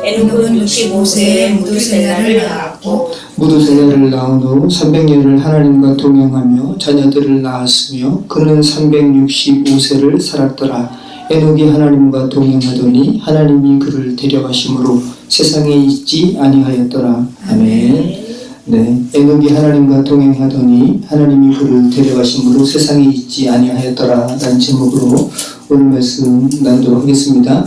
에녹은 65세에 무두셀라를 낳았고 무두셀라를 낳은 후 300년을 하나님과 동행하며 자녀들을 낳았으며 그는 365세를 살았더라. 에녹이 하나님과 동행하더니 하나님이 그를 데려가심으로 세상에 있지 아니하였더라. 아멘. 네, 에녹이 하나님과 동행하더니 하나님이 그를 데려가심으로 세상에 있지 아니하였더라 라는 제목으로 오늘 말씀 나누도록 하겠습니다.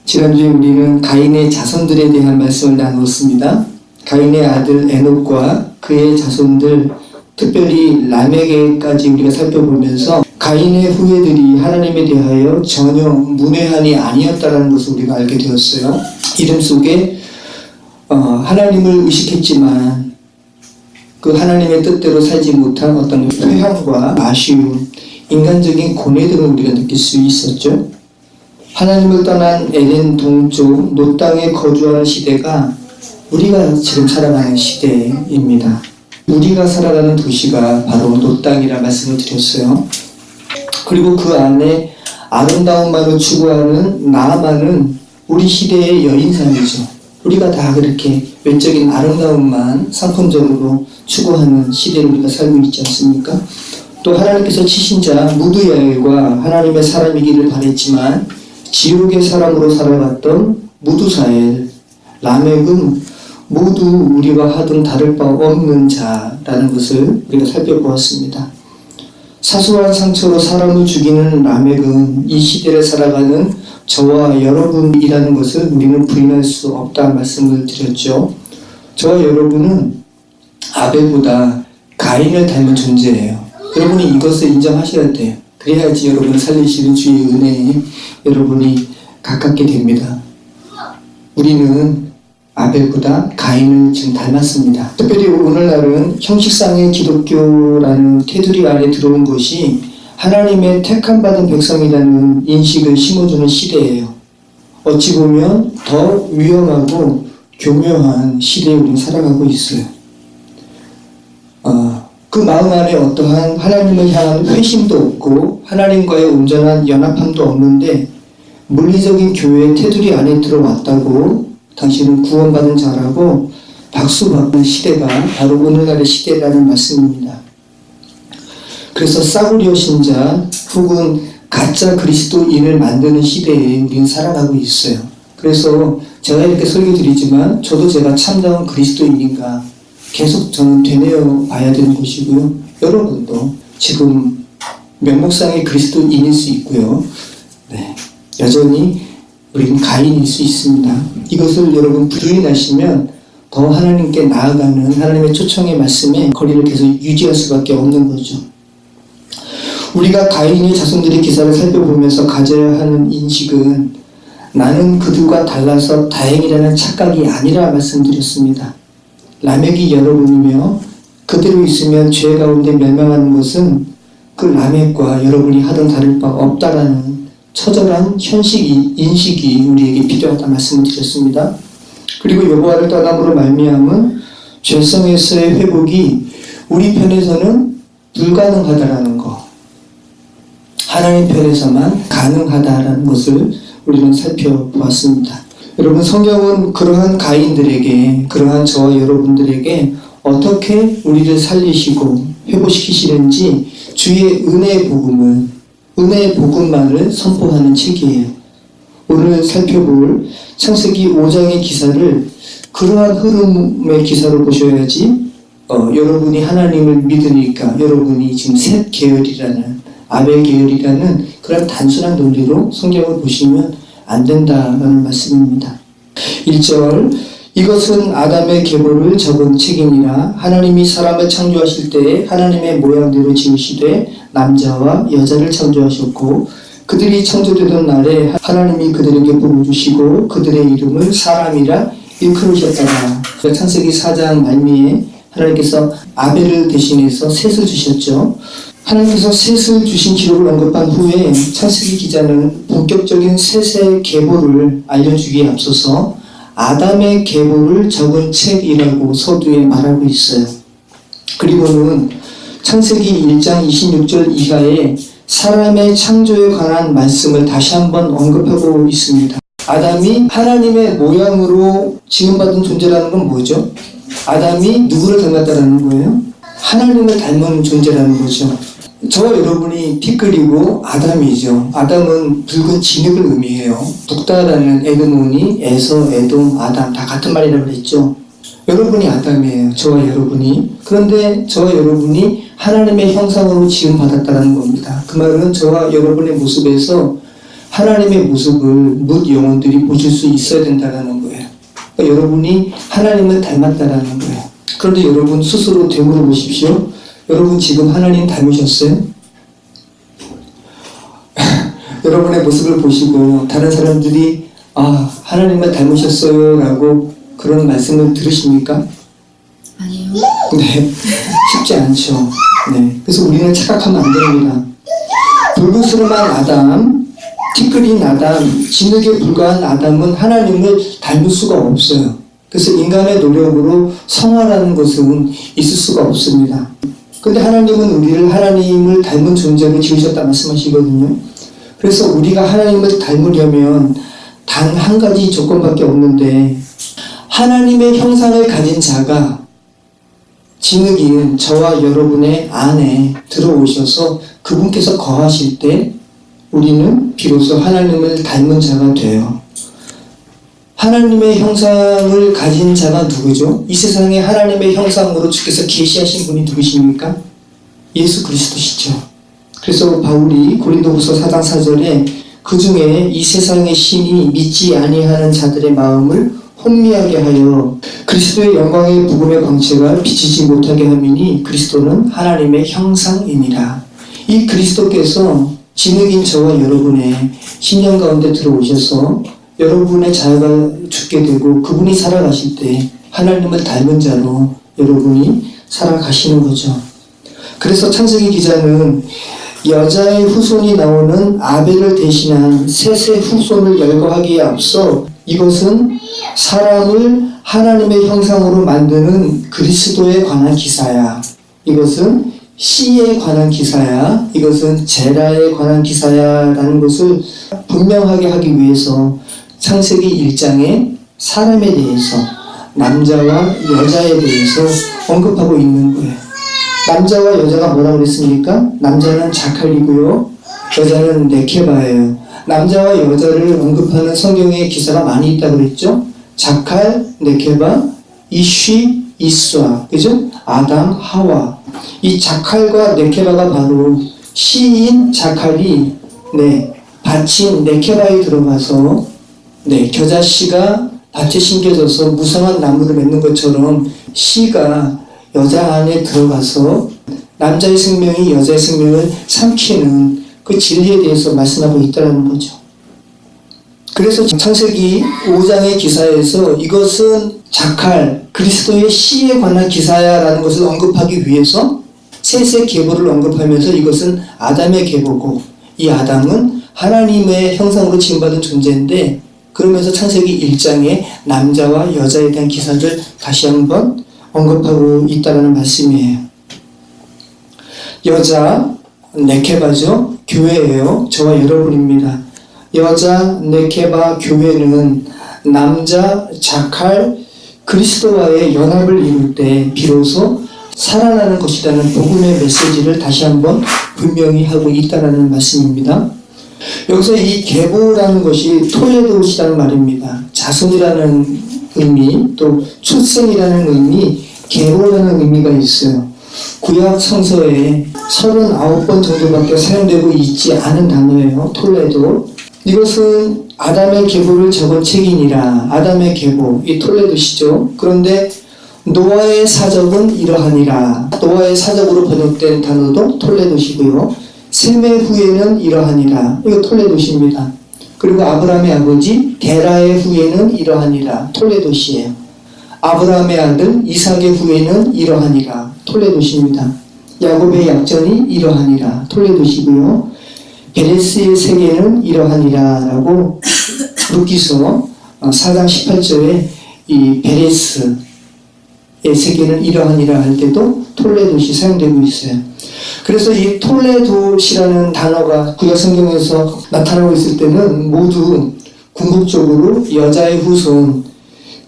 지난주에 우리는 가인의 자손들에 대한 말씀을 나누었습니다. 가인의 아들 에녹과 그의 자손들, 특별히 라멕에까지 우리가 살펴보면서 가인의 후예들이 하나님에 대하여 전혀 문외한이 아니었다는 것을 우리가 알게 되었어요. 이름 속에 하나님을 의식했지만 그 하나님의 뜻대로 살지 못한 어떤 회한과 아쉬움, 인간적인 고뇌들을 우리가 느낄 수 있었죠. 하나님을 떠난 에덴 동쪽 놋 땅에 거주하는 시대가 우리가 지금 살아가는 시대입니다. 우리가 살아가는 도시가 바로 놋 땅이라 말씀을 드렸어요. 그리고 그 안에 아름다움만을 추구하는 나아만은 우리 시대의 여인상이죠. 우리가 다 그렇게 외적인 아름다움만 상품적으로 추구하는 시대를 우리가 살고 있지 않습니까? 또 하나님께서 치신 자 무두야엘과 하나님의 사람이기를 바랬지만 지옥의 사람으로 살아갔던 무두사엘, 라멕은 모두 우리와 하등 다를 바 없는 자라는 것을 우리가 살펴보았습니다. 사소한 상처로 사람을 죽이는 라멕은 이 시대를 살아가는 저와 여러분이라는 것을 우리는 부인할 수 없다는 말씀을 드렸죠. 저와 여러분은 아벨보다 가인을 닮은 존재예요. 여러분이 이것을 인정하셔야 돼요. 그래야지 여러분을 살리시는 주의 은혜에 여러분이 가깝게 됩니다. 우리는 아벨보다 가인을 지금 닮았습니다. 특별히 오늘날은 형식상의 기독교라는 테두리 안에 들어온 것이 하나님의 택함받은 백성이라는 인식을 심어주는 시대예요. 어찌 보면 더 위험하고 교묘한 시대에 우리는 살아가고 있어요. 그 마음 안에 어떠한 하나님을 향한 회심도 없고 하나님과의 온전한 연합함도 없는데 물리적인 교회의 테두리 안에 들어왔다고 당신은 구원받은 자라고 박수받는 시대가 바로 오늘날의 시대라는 말씀입니다. 그래서 싸구려 신자 혹은 가짜 그리스도인을 만드는 시대에 우리는 살아가고 있어요. 그래서 제가 이렇게 설교드리지만 저도 제가 참다운 그리스도인인가 계속 저는 되뇌어 봐야 되는 것이고요. 여러분도 지금 명목상의 그리스도인일 수 있고요. 네, 여전히 우리는 가인일 수 있습니다. 이것을 여러분 부인하시면 더 하나님께 나아가는 하나님의 초청의 말씀에 거리를 계속 유지할 수밖에 없는 거죠. 우리가 가인의 자손들의 기사를 살펴보면서 가져야 하는 인식은 나는 그들과 달라서 다행이라는 착각이 아니라 말씀드렸습니다. 라멕이 여러분이며 그대로 있으면 죄 가운데 멸망하는 것은 그 라멕과 여러분이 하던 다를 바 없다라는 처절한 인식이 우리에게 필요하다 말씀을 드렸습니다. 그리고 여호와를 떠남으로 말미암은 죄성에서의 회복이 우리 편에서는 불가능하다라는 것, 하나님 편에서만 가능하다라는 것을 우리는 살펴보았습니다. 여러분, 성경은 그러한 가인들에게, 그러한 저와 여러분들에게 어떻게 우리를 살리시고 회복시키시는지 주의 은혜의 복음만을 선포하는 책이에요. 오늘 살펴볼 창세기 5장의 기사를 그러한 흐름의 기사로 보셔야지 여러분이 하나님을 믿으니까 여러분이 지금 셋 계열이라는 아벨 계열이라는 그런 단순한 논리로 성경을 보시면 안 된다라는 말씀입니다. 1절 이것은 아담의 계보를 적은 책이니라. 하나님이 사람을 창조하실 때에 하나님의 모양대로 지으시되 남자와 여자를 창조하셨고 그들이 창조되던 날에 하나님이 그들에게 복을 주시고 그들의 이름을 사람이라 일컬으셨다가 창세기 4장 말미에 하나님께서 아벨을 대신해서 셋을 주셨죠. 하나님께서 셋을 주신 기록을 언급한 후에 창세기 기자는 본격적인 셋의 계보를 알려주기에 앞서서 아담의 계보를 적은 책이라고 서두에 말하고 있어요. 그리고는 창세기 1장 26절 이하에 사람의 창조에 관한 말씀을 다시 한번 언급하고 있습니다. 아담이 하나님의 모양으로 지음받은 존재라는 건 뭐죠? 아담이 누구를 닮았다라는 거예요? 하나님을 닮은 존재라는 거죠. 저와 여러분이 티끌이고 아담이죠. 아담은 붉은 진흙을 의미해요. 북다라는 에드몬이 에서, 에돔, 아담 다 같은 말이라고 그랬죠. 여러분이 아담이에요. 저와 여러분이. 그런데 저와 여러분이 하나님의 형상으로 지음받았다는 겁니다. 그 말은 저와 여러분의 모습에서 하나님의 모습을 뭇 영혼들이 보실 수 있어야 된다는 거예요. 그러니까 여러분이 하나님을 닮았다는 거예요. 그런데 여러분 스스로 되물어 보십시오. 여러분 지금 하나님 닮으셨어요? 여러분의 모습을 보시고 다른 사람들이 하나님을 닮으셨어요 라고 그런 말씀을 들으십니까? 아니요. 네, 쉽지 않죠. 네, 그래서 우리는 착각하면 안 됩니다. 불구스름한 아담, 티끌인 아담, 진흙에 불과한 아담은 하나님을 닮을 수가 없어요. 그래서 인간의 노력으로 성화라는 것은 있을 수가 없습니다. 근데 하나님은 우리를 하나님을 닮은 존재로 지으셨다 말씀하시거든요. 그래서 우리가 하나님을 닮으려면 단 한 가지 조건밖에 없는데 하나님의 형상을 가진 자가 진흙인 저와 여러분의 안에 들어오셔서 그분께서 거하실 때 우리는 비로소 하나님을 닮은 자가 돼요. 하나님의 형상을 가진 자가 누구죠? 이 세상에 하나님의 형상으로 주께서 계시하신 분이 누구십니까? 예수 그리스도시죠. 그래서 바울이 고린도후서 4장 4절에 그 중에 이 세상의 신이 믿지 아니하는 자들의 마음을 혼미하게 하여 그리스도의 영광의 복음의 광채가 비치지 못하게 함이니 그리스도는 하나님의 형상이니라. 이 그리스도께서 진흙인 저와 여러분의 신령 가운데 들어오셔서 여러분의 자아가 죽게 되고 그분이 살아가실 때 하나님을 닮은 자로 여러분이 살아가시는 거죠. 그래서 창세기 기자는 여자의 후손이 나오는 아벨을 대신한 셋의 후손을 열거하기에 앞서 이것은 사람을 하나님의 형상으로 만드는 그리스도에 관한 기사야. 이것은 씨에 관한 기사야. 이것은 제라에 관한 기사야 라는 것을 분명하게 하기 위해서 창세기 1장에 사람에 대해서 남자와 여자에 대해서 언급하고 있는 거예요. 남자와 여자가 뭐라고 그랬습니까? 남자는 자칼이고요. 여자는 네케바예요. 남자와 여자를 언급하는 성경의 기사가 많이 있다고 그랬죠? 자칼, 네케바, 이쉬, 이스와, 그죠? 아담, 하와. 이 자칼과 네케바가 바로 씨인 자칼이 밭인 네케바에 들어가서 겨자씨가 밭에 심겨져서 무성한 나무를 맺는 것처럼 씨가 여자 안에 들어가서 남자의 생명이 여자의 생명을 삼키는 그 진리에 대해서 말씀하고 있다는 거죠. 그래서 창세기 5장의 기사에서 이것은 자칼, 그리스도의 씨에 관한 기사야라는 것을 언급하기 위해서 셋의 계보를 언급하면서 이것은 아담의 계보고 이 아담은 하나님의 형상으로 지음받은 존재인데 그러면서 창세기 1장에 남자와 여자에 대한 기사를 다시 한번 언급하고 있다는 말씀이에요. 여자, 네케바죠. 교회예요. 저와 여러분입니다. 여자, 네케바 교회는 남자, 자칼, 그리스도와의 연합을 이룰 때 비로소 살아나는 것이라는 복음의 메시지를 다시 한번 분명히 하고 있다는 말씀입니다. 여기서 이 계보라는 것이 톨레도시라는 말입니다. 자손이라는 의미, 또 출생이라는 의미, 계보라는 의미가 있어요. 구약 성서에 39번 정도밖에 사용되고 있지 않은 단어예요. 톨레도. 이것은 아담의 계보를 적은 책이니라. 아담의 계보, 이 톨레도시죠. 그런데 노아의 사적은 이러하니라. 노아의 사적으로 번역된 단어도 톨레도시고요. 셈의 후예는 이러하니라. 이거 톨레도시입니다. 그리고 아브라함의 아버지 데라의 후예는 이러하니라. 톨레도시예요. 아브라함의 아들 이삭의 후예는 이러하니라. 톨레도시입니다. 야곱의 약전이 이러하니라. 톨레도시고요. 베레스의 세계는 이러하니라 라고 룻기서 4장 18절에 이 베레스의 세계는 이러하니라 할 때도 톨레도시 사용되고 있어요. 그래서 이 톨레도시라는 단어가 구약 성경에서 나타나고 있을 때는 모두 궁극적으로 여자의 후손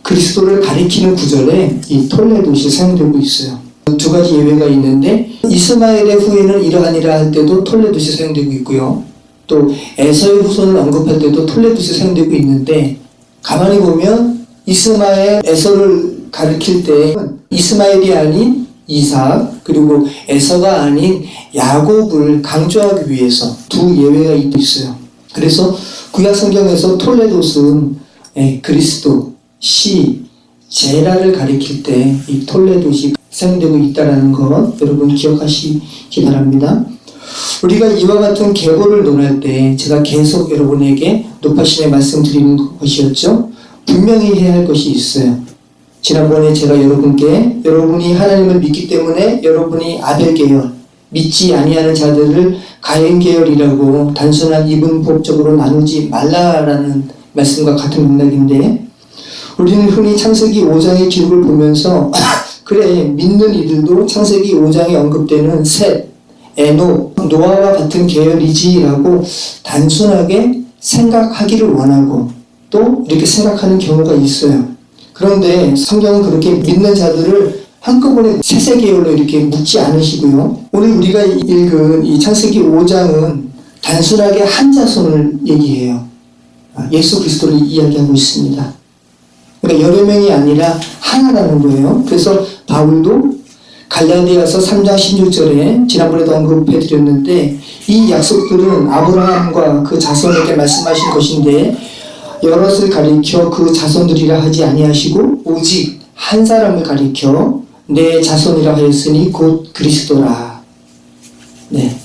그리스도를 가리키는 구절에 이 톨레도시 사용되고 있어요. 두 가지 예외가 있는데 이스마엘의 후예는 이러하니라 할 때도 톨레도시 사용되고 있고요. 또 에서의 후손을 언급할 때도 톨레도시 사용되고 있는데 가만히 보면 이스마엘, 에서를 가리킬 때 이스마엘이 아닌 이삭 그리고 에서가 아닌 야곱을 강조하기 위해서 두 예외가 있어요. 그래서 구약 성경에서 톨레도스는 그리스도, 시, 제라를 가리킬 때 이 톨레도시 사용되고 있다는 것 여러분 기억하시기 바랍니다. 우리가 이와 같은 계보를 논할 때 제가 계속 여러분에게 높아심에 말씀드리는 것이었죠. 분명히 해야 할 것이 있어요. 지난번에 제가 여러분께 여러분이 하나님을 믿기 때문에 여러분이 아벨 계열, 믿지 아니하는 자들을 가인 계열이라고 단순한 이분법적으로 나누지 말라라는 말씀과 같은 맥락인데 우리는 흔히 창세기 5장의 기록을 보면서 그래 믿는 이들도 창세기 5장에 언급되는 셋, 에녹, 노아와 같은 계열이지라고 단순하게 생각하기를 원하고 또 이렇게 생각하는 경우가 있어요. 그런데 성경은 그렇게 믿는 자들을 한꺼번에 셋의 계열로 이렇게 묶지 않으시고요. 오늘 우리가 읽은 이 창세기 5장은 단순하게 한 자손을 얘기해요. 예수 그리스도를 이야기하고 있습니다. 그러니까 여러 명이 아니라 하나라는 거예요. 그래서 바울도 갈라디아서 3장 16절에 지난번에도 언급해 드렸는데 이 약속들은 아브라함과 그 자손에게 말씀하신 것인데 여럿을 가리켜 그 자손들이라 하지 아니하시고 오직 한 사람을 가리켜 내 자손이라 하였으니 곧 그리스도라. 네.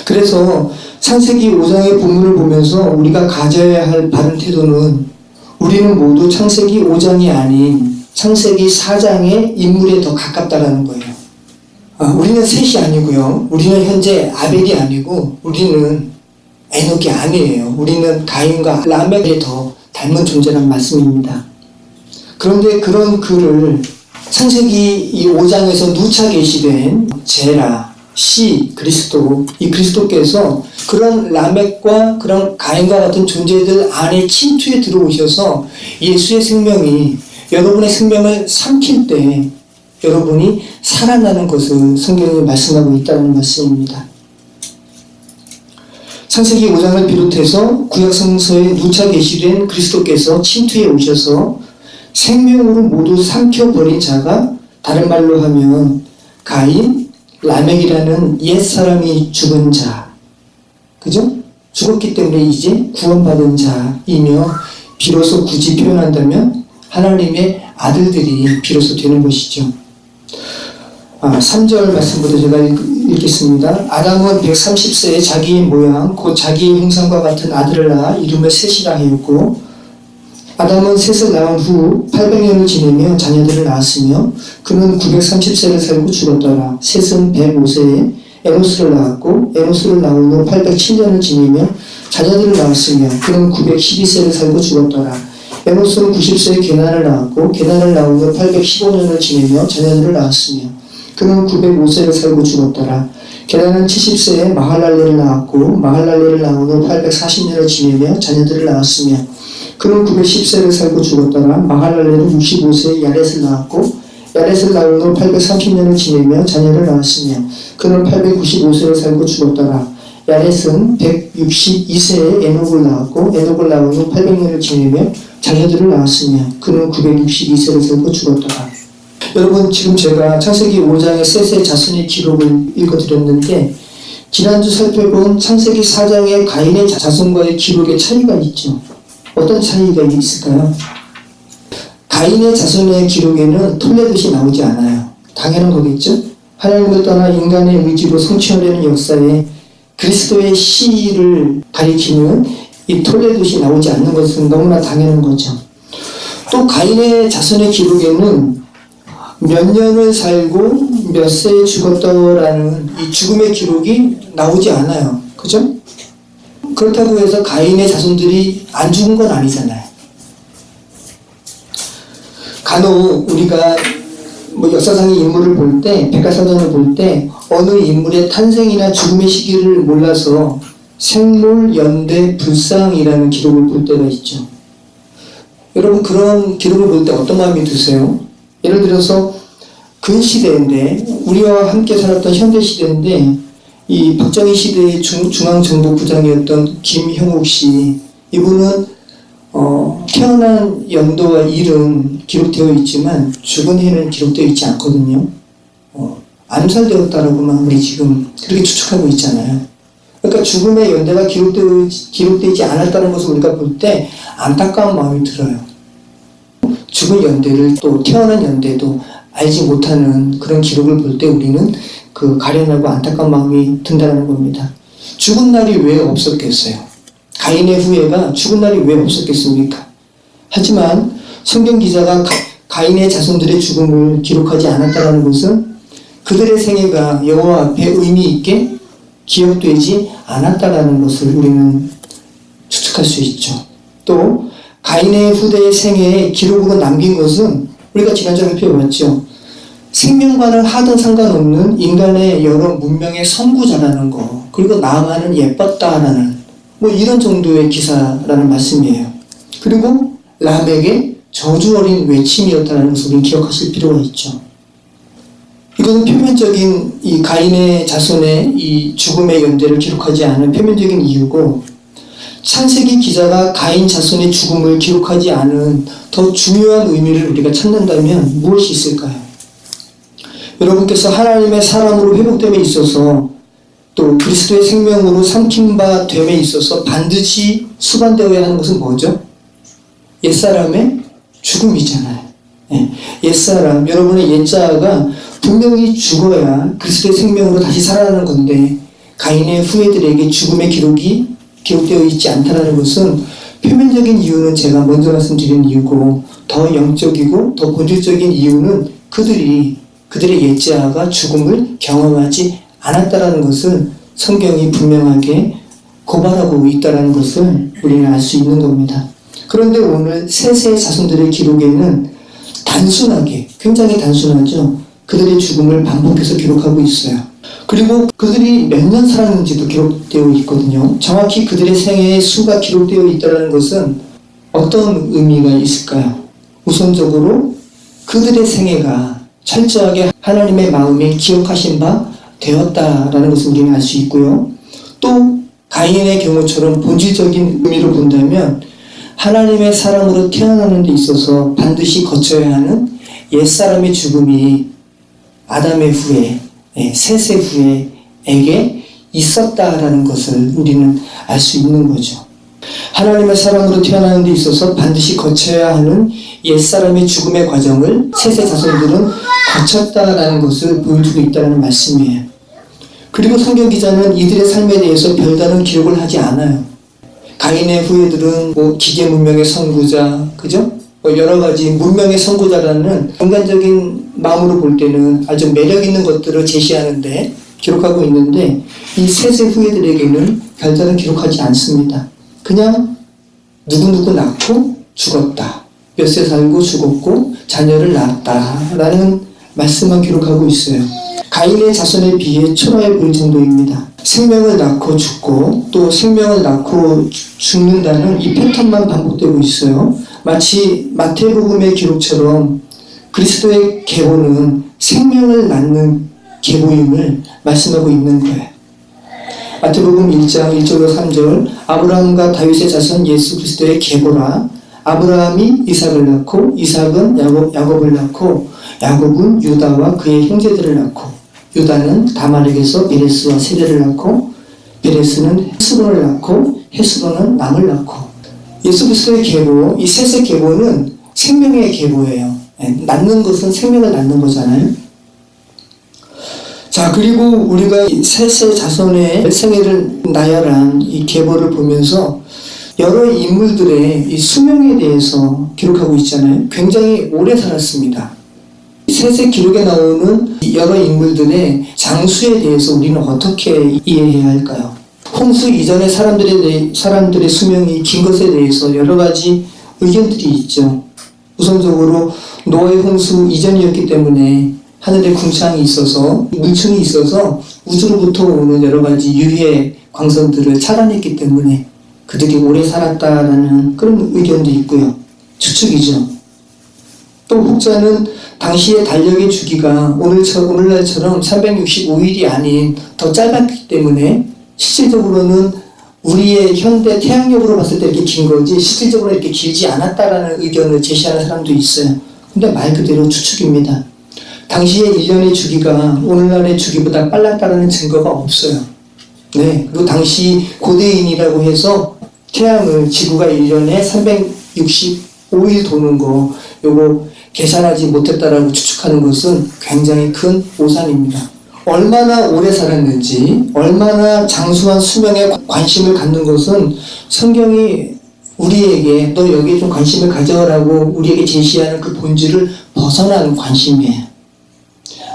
그래서 창세기 5장의 본문을 보면서 우리가 가져야 할 바른 태도는 우리는 모두 창세기 5장이 아닌 창세기 4장의 인물에 더 가깝다라는 거예요. 우리는 셋이 아니고요. 우리는 현재 아벨이 아니고 우리는 에녹이 아니에요. 우리는 가인과 라멕에 더 닮은 존재란 말씀입니다. 그런데 그런 글을 창세기 이 5장에서 누차 계시된 제라, 시, 그리스도, 이 그리스도께서 그런 라멕과 그런 가인과 같은 존재들 안에 침투에 들어오셔서 예수의 생명이 여러분의 생명을 삼킬 때 여러분이 살아나는 것을 성경이 말씀하고 있다는 말씀입니다. 창세기 5장을 비롯해서 구약성서에 누차 계시된 그리스도께서 침투에 오셔서 생명으로 모두 삼켜버린 자가 다른 말로 하면 가인, 라멕이라는 옛사람이 죽은 자, 그죠? 죽었기 때문에 이제 구원받은 자이며 비로소 굳이 표현한다면 하나님의 아들들이 비로소 되는 것이죠. 3절 말씀부터 제가 읽겠습니다. 아담은 130세에 자기의 모양 곧 자기의 형상과 같은 아들을 낳아 이름을 셋이라 하였고 아담은 셋을 낳은 후 800년을 지내며 자녀들을 낳았으며 그는 930세를 살고 죽었더라. 셋은 105세에 에노스를 낳았고 에노스를 낳은 후 807년을 지내며 자녀들을 낳았으며 그는 912세를 살고 죽었더라. 에노스는 90세에 게난을 낳았고 게난을 낳은 후 815년을 지내며 자녀들을 낳았으며 그는 905세를 살고 죽었더라. 게난은 70세에 마할랄레를 낳았고 마할랄레를 낳은 후 840년을 지내며 자녀들을 낳았으며 그는 910세를 살고 죽었더라. 마할랄레는 65세에 야렛을 낳았고 야렛을 낳은 후 830년을 지내며 자녀를 낳았으며 그는 895세를 살고 죽었더라. 야렛은 162세에 에녹을 낳았고 에녹을 낳은 후 800년을 지내며 자녀들을 낳았으며 그는 962세를 살고 죽었더라. 여러분 지금 제가 창세기 5장의 셋의 자손의 기록을 읽어드렸는데 지난주 살펴본 창세기 4장의 가인의 자손과의 기록에 차이가 있죠. 어떤 차이가 있을까요? 가인의 자손의 기록에는 톨레도시 나오지 않아요. 당연한 거겠죠? 하나님을 떠나 인간의 의지로 성취하려는 역사에 그리스도의 시를 가리키는 이 톨레도시 나오지 않는 것은 너무나 당연한 거죠. 또 가인의 자손의 기록에는 몇 년을 살고 몇 세에 죽었다라는 이 죽음의 기록이 나오지 않아요. 그죠? 그렇다고 해서 가인의 자손들이 안 죽은 건 아니잖아요. 간혹 우리가 역사상의 인물을 볼 때, 백과사전을 볼 때 어느 인물의 탄생이나 죽음의 시기를 몰라서 생롤, 연대, 불상이라는 기록을 볼 때가 있죠. 여러분 그런 기록을 볼 때 어떤 마음이 드세요? 예를 들어서 근시대인데 우리와 함께 살았던 현대시대인데 이 박정희 시대의 중앙정보부장이었던 김형욱 씨, 이분은 태어난 연도와 일은 기록되어 있지만 죽은 해는 기록되어 있지 않거든요. 암살되었다라고만 우리 지금 그렇게 추측하고 있잖아요. 그러니까 죽음의 연대가 기록되지 않았다는 것을 우리가 볼 때 안타까운 마음이 들어요. 죽은 연대를 또 태어난 연대도 알지 못하는 그런 기록을 볼 때 우리는 그 가련하고 안타까운 마음이 든다는 겁니다. 죽은 날이 왜 없었겠어요? 가인의 후예가 죽은 날이 왜 없었겠습니까? 하지만 성경 기자가 가인의 자손들의 죽음을 기록하지 않았다는 것은 그들의 생애가 여호와 앞에 의미 있게 기억되지 않았다는 것을 우리는 추측할 수 있죠. 또 가인의 후대의 생애에 기록으로 남긴 것은 우리가 지난주에 살펴봤죠. 생명과는 하등 상관없는 인간의 여러 문명의 선구자라는 거, 그리고 나만은 예뻤다라는 이런 정도의 기사라는 말씀이에요. 그리고 람에게 저주 어린 외침이었다는 것을 우리는 기억하실 필요가 있죠. 이것은 표면적인 이 가인의 자손의 이 죽음의 연대를 기록하지 않은 표면적인 이유고, 창세기 기자가 가인 자손의 죽음을 기록하지 않은 더 중요한 의미를 우리가 찾는다면 무엇이 있을까요? 여러분께서 하나님의 사람으로 회복됨에 있어서 또 그리스도의 생명으로 삼킴바 됨에 있어서 반드시 수반되어야 하는 것은 뭐죠? 옛사람의 죽음이잖아요. 옛사람, 여러분의 옛자아가 분명히 죽어야 그리스도의 생명으로 다시 살아나는 건데 가인의 후예들에게 죽음의 기록이 기록되어 있지 않다는 것은 표면적인 이유는 제가 먼저 말씀드린 이유고, 더 영적이고 더 본질적인 이유는 그들의 옛자아가 죽음을 경험하지 않았다는 것을 성경이 분명하게 고발하고 있다는 것을 우리는 알 수 있는 겁니다. 그런데 오늘 셋의 자손들의 기록에는 단순하게, 굉장히 단순하죠. 그들의 죽음을 반복해서 기록하고 있어요. 그리고 그들이 몇 년 살았는지도 기록되어 있거든요. 정확히 그들의 생애의 수가 기록되어 있다는 것은 어떤 의미가 있을까요? 우선적으로 그들의 생애가 철저하게 하나님의 마음에 기억하신 바 되었다라는 것을 우리는 알 수 있고요. 또 가인의 경우처럼 본질적인 의미로 본다면 하나님의 사람으로 태어나는 데 있어서 반드시 거쳐야 하는 옛사람의 죽음이 아담의 후에, 셋의 후에에게 있었다라는 것을 우리는 알 수 있는 거죠. 하나님의 사람으로 태어나는 데 있어서 반드시 거쳐야 하는 옛사람의 죽음의 과정을 셋의 자손들은 거쳤다라는 것을 보여주고 있다는 말씀이에요. 그리고 성경 기자는 이들의 삶에 대해서 별다른 기록을 하지 않아요. 가인의 후예들은 기계 문명의 선구자, 그죠? 여러 가지 문명의 선구자라는 인간적인 마음으로 볼 때는 아주 매력 있는 것들을 제시하는데 기록하고 있는데, 이 셋의 후예들에게는 별다른 기록하지 않습니다. 그냥 누구누구 낳고 죽었다, 몇 세 살고 죽었고 자녀를 낳았다 라는 말씀만 기록하고 있어요. 가인의 자손에 비해 초라해 보일 정도입니다. 생명을 낳고 죽고 또 생명을 낳고 죽는다는 이 패턴만 반복되고 있어요. 마치 마태복음의 기록처럼 그리스도의 계보는 생명을 낳는 계보임을 말씀하고 있는 거예요. 마태복음 1장 1절로 3절, 아브라함과 다윗의 자손 예수 그리스도의 계보라. 아브라함이 이삭을 낳고 이삭은 야곱을 낳고 야곱은 유다와 그의 형제들을 낳고 유다는 다말에게서 베레스와 세레를 낳고 베레스는 헤스론을 낳고 헤스론은 남을 낳고. 예수 그리스도의 계보, 이 셋의 계보는 생명의 계보예요. 낳는 것은 생명을 낳는 거잖아요. 자, 그리고 우리가 이 셋의 자손의 생애를 나열한 이 계보를 보면서 여러 인물들의 이 수명에 대해서 기록하고 있잖아요. 굉장히 오래 살았습니다. 셋의 기록에 나오는 여러 인물들의 장수에 대해서 우리는 어떻게 이해해야 할까요? 홍수 이전의 사람들의 수명이 긴 것에 대해서 여러 가지 의견들이 있죠. 우선적으로 노아의 홍수 이전이었기 때문에 하늘에 궁창이 있어서, 물층이 있어서 우주로부터 오는 여러 가지 유해 광선들을 차단했기 때문에 그들이 오래 살았다라는 그런 의견도 있고요. 추측이죠. 또 혹자는 당시의 달력의 주기가 오늘날처럼 365일이 아닌 더 짧았기 때문에 실질적으로는 우리의 현대 태양력으로 봤을 때 이렇게 긴 거지 실질적으로 이렇게 길지 않았다라는 의견을 제시하는 사람도 있어요. 근데 말 그대로 추측입니다. 당시의 1년의 주기가 오늘날의 주기보다 빨랐다는 증거가 없어요. 네, 그리고 당시 고대인이라고 해서 태양을 지구가 1년에 365일 도는 거 요거 계산하지 못했다라고 추측하는 것은 굉장히 큰 오산입니다. 얼마나 오래 살았는지, 얼마나 장수한 수명에 관심을 갖는 것은 성경이 우리에게 너 여기에 좀 관심을 가져라고 우리에게 제시하는 그 본질을 벗어난 관심이에요.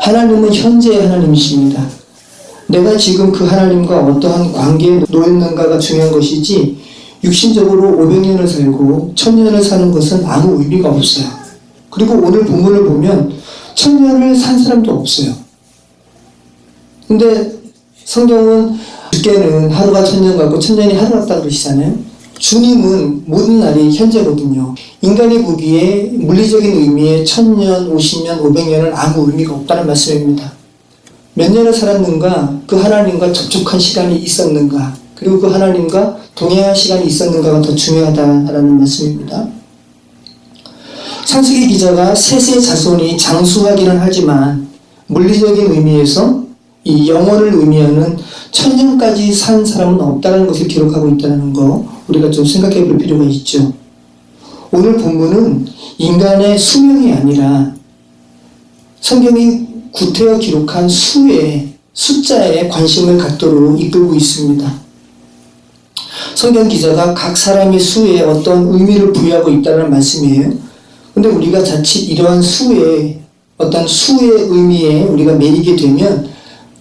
하나님은 현재의 하나님이십니다. 내가 지금 그 하나님과 어떠한 관계에 놓였는가가 중요한 것이지 육신적으로 500년을 살고 1000년을 사는 것은 아무 의미가 없어요. 그리고 오늘 본문을 보면 1000년을 산 사람도 없어요. 근데 성경은 주께는 하루가 1000년 같고 1000년이 하루 같다고 그러시잖아요. 주님은 모든 날이 현재거든요. 인간이 보기에 물리적인 의미의 1000년, 50년, 500년은 아무 의미가 없다는 말씀입니다. 몇 년을 살았는가, 그 하나님과 접촉한 시간이 있었는가, 그리고 그 하나님과 동행한 시간이 있었는가가 더 중요하다라는 말씀입니다. 창세기 기자가 셋의 자손이 장수하기는 하지만 물리적인 의미에서 이 영혼을 의미하는 1000년까지 산 사람은 없다는 것을 기록하고 있다는 거 우리가 좀 생각해 볼 필요가 있죠. 오늘 본문은 인간의 수명이 아니라 성경이 구태여 기록한 수의 숫자에 관심을 갖도록 이끌고 있습니다. 성경 기자가 각 사람의 수에 어떤 의미를 부여하고 있다는 말씀이에요. 근데 우리가 자칫 이러한 수의 어떤 수의 의미에 우리가 매이게 되면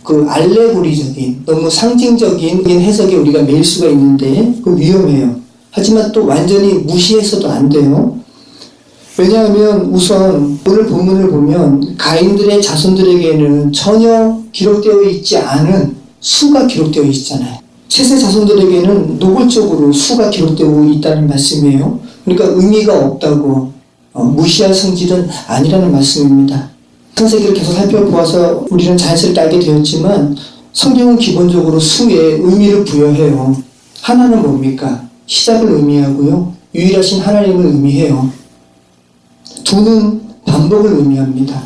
그 알레고리적인 너무 상징적인 해석에 우리가 매일 수가 있는데 그 위험해요. 하지만 또 완전히 무시해서도 안 돼요. 왜냐하면 우선 오늘 본문을 보면 가인들의 자손들에게는 전혀 기록되어 있지 않은 수가 기록되어 있잖아요. 셋의 자손들에게는 노골적으로 수가 기록되고 있다는 말씀이에요. 그러니까 의미가 없다고 무시할 성질은 아니라는 말씀입니다. 창세기를 계속 살펴보아서 우리는 자연스럽게 알게 되었지만 성경은 기본적으로 수에 의미를 부여해요. 하나는 뭡니까? 시작을 의미하고요. 유일하신 하나님을 의미해요. 두는 반복을 의미합니다.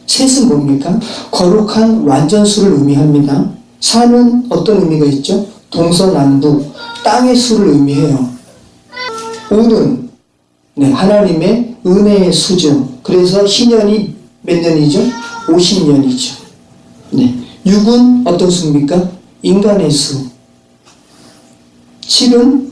셋은 뭡니까? 거룩한 완전수를 의미합니다. 사는 어떤 의미가 있죠? 동서남북, 땅의 수를 의미해요. 오는 하나님의 은혜의 수죠. 그래서 희년이 몇 년이죠? 50년이죠. 6은 어떤 수입니까? 인간의 수. 7은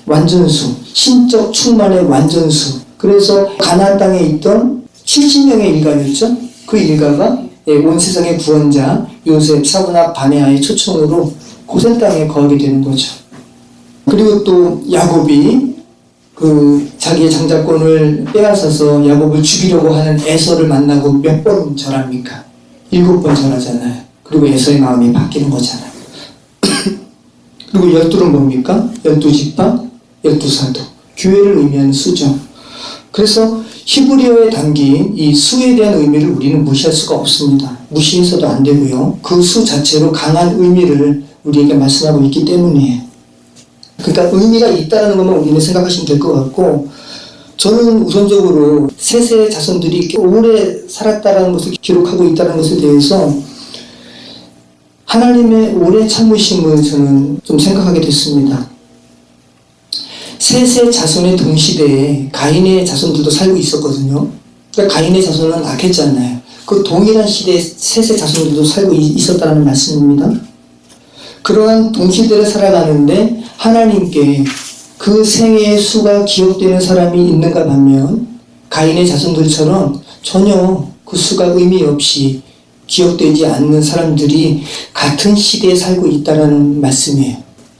완전수, 신적 충만의 완전수. 그래서 가나안 땅에 있던 70명의 일가였죠. 그 일가가 온 세상의 구원자 요셉, 사브나 바네아의 초청으로 고센 땅에 거하게 되는 거죠. 그리고 또 야곱이 그 자기의 장자권을 빼앗아서 야곱을 죽이려고 하는 에서를 만나고 몇 번 절합니까? 7번 절하잖아요. 그리고 에서의 마음이 바뀌는 거잖아요. 그리고 12는 뭡니까? 12지파, 12사도. 교회를 의미하는 수죠. 그래서 히브리어에 담긴 이 수에 대한 의미를 우리는 무시할 수가 없습니다. 무시해서도 안 되고요. 그 수 자체로 강한 의미를 우리에게 말씀하고 있기 때문이에요. 그러니까 의미가 있다는 것만 우리는 생각하시면 될 것 같고, 저는 우선적으로 셋의 자손들이 이렇게 오래 살았다는 것을 기록하고 있다는 것에 대해서 하나님의 오래 참으심을 저는 좀 생각하게 됐습니다. 셋의 자손의 동시대에 가인의 자손들도 살고 있었거든요. 그러니까 가인의 자손은 악했잖아요. 그 동일한 시대에 셋의 자손들도 살고 있었다는 말씀입니다. 그러한 동시대를 살아가는데 하나님께 그 생애의 수가 기억되는 사람이 있는가 반면 가인의 자손들처럼 전혀 그 수가 의미 없이 기억되지 않는 사람들이 같은 시대에 살고 있다는 말씀이에요.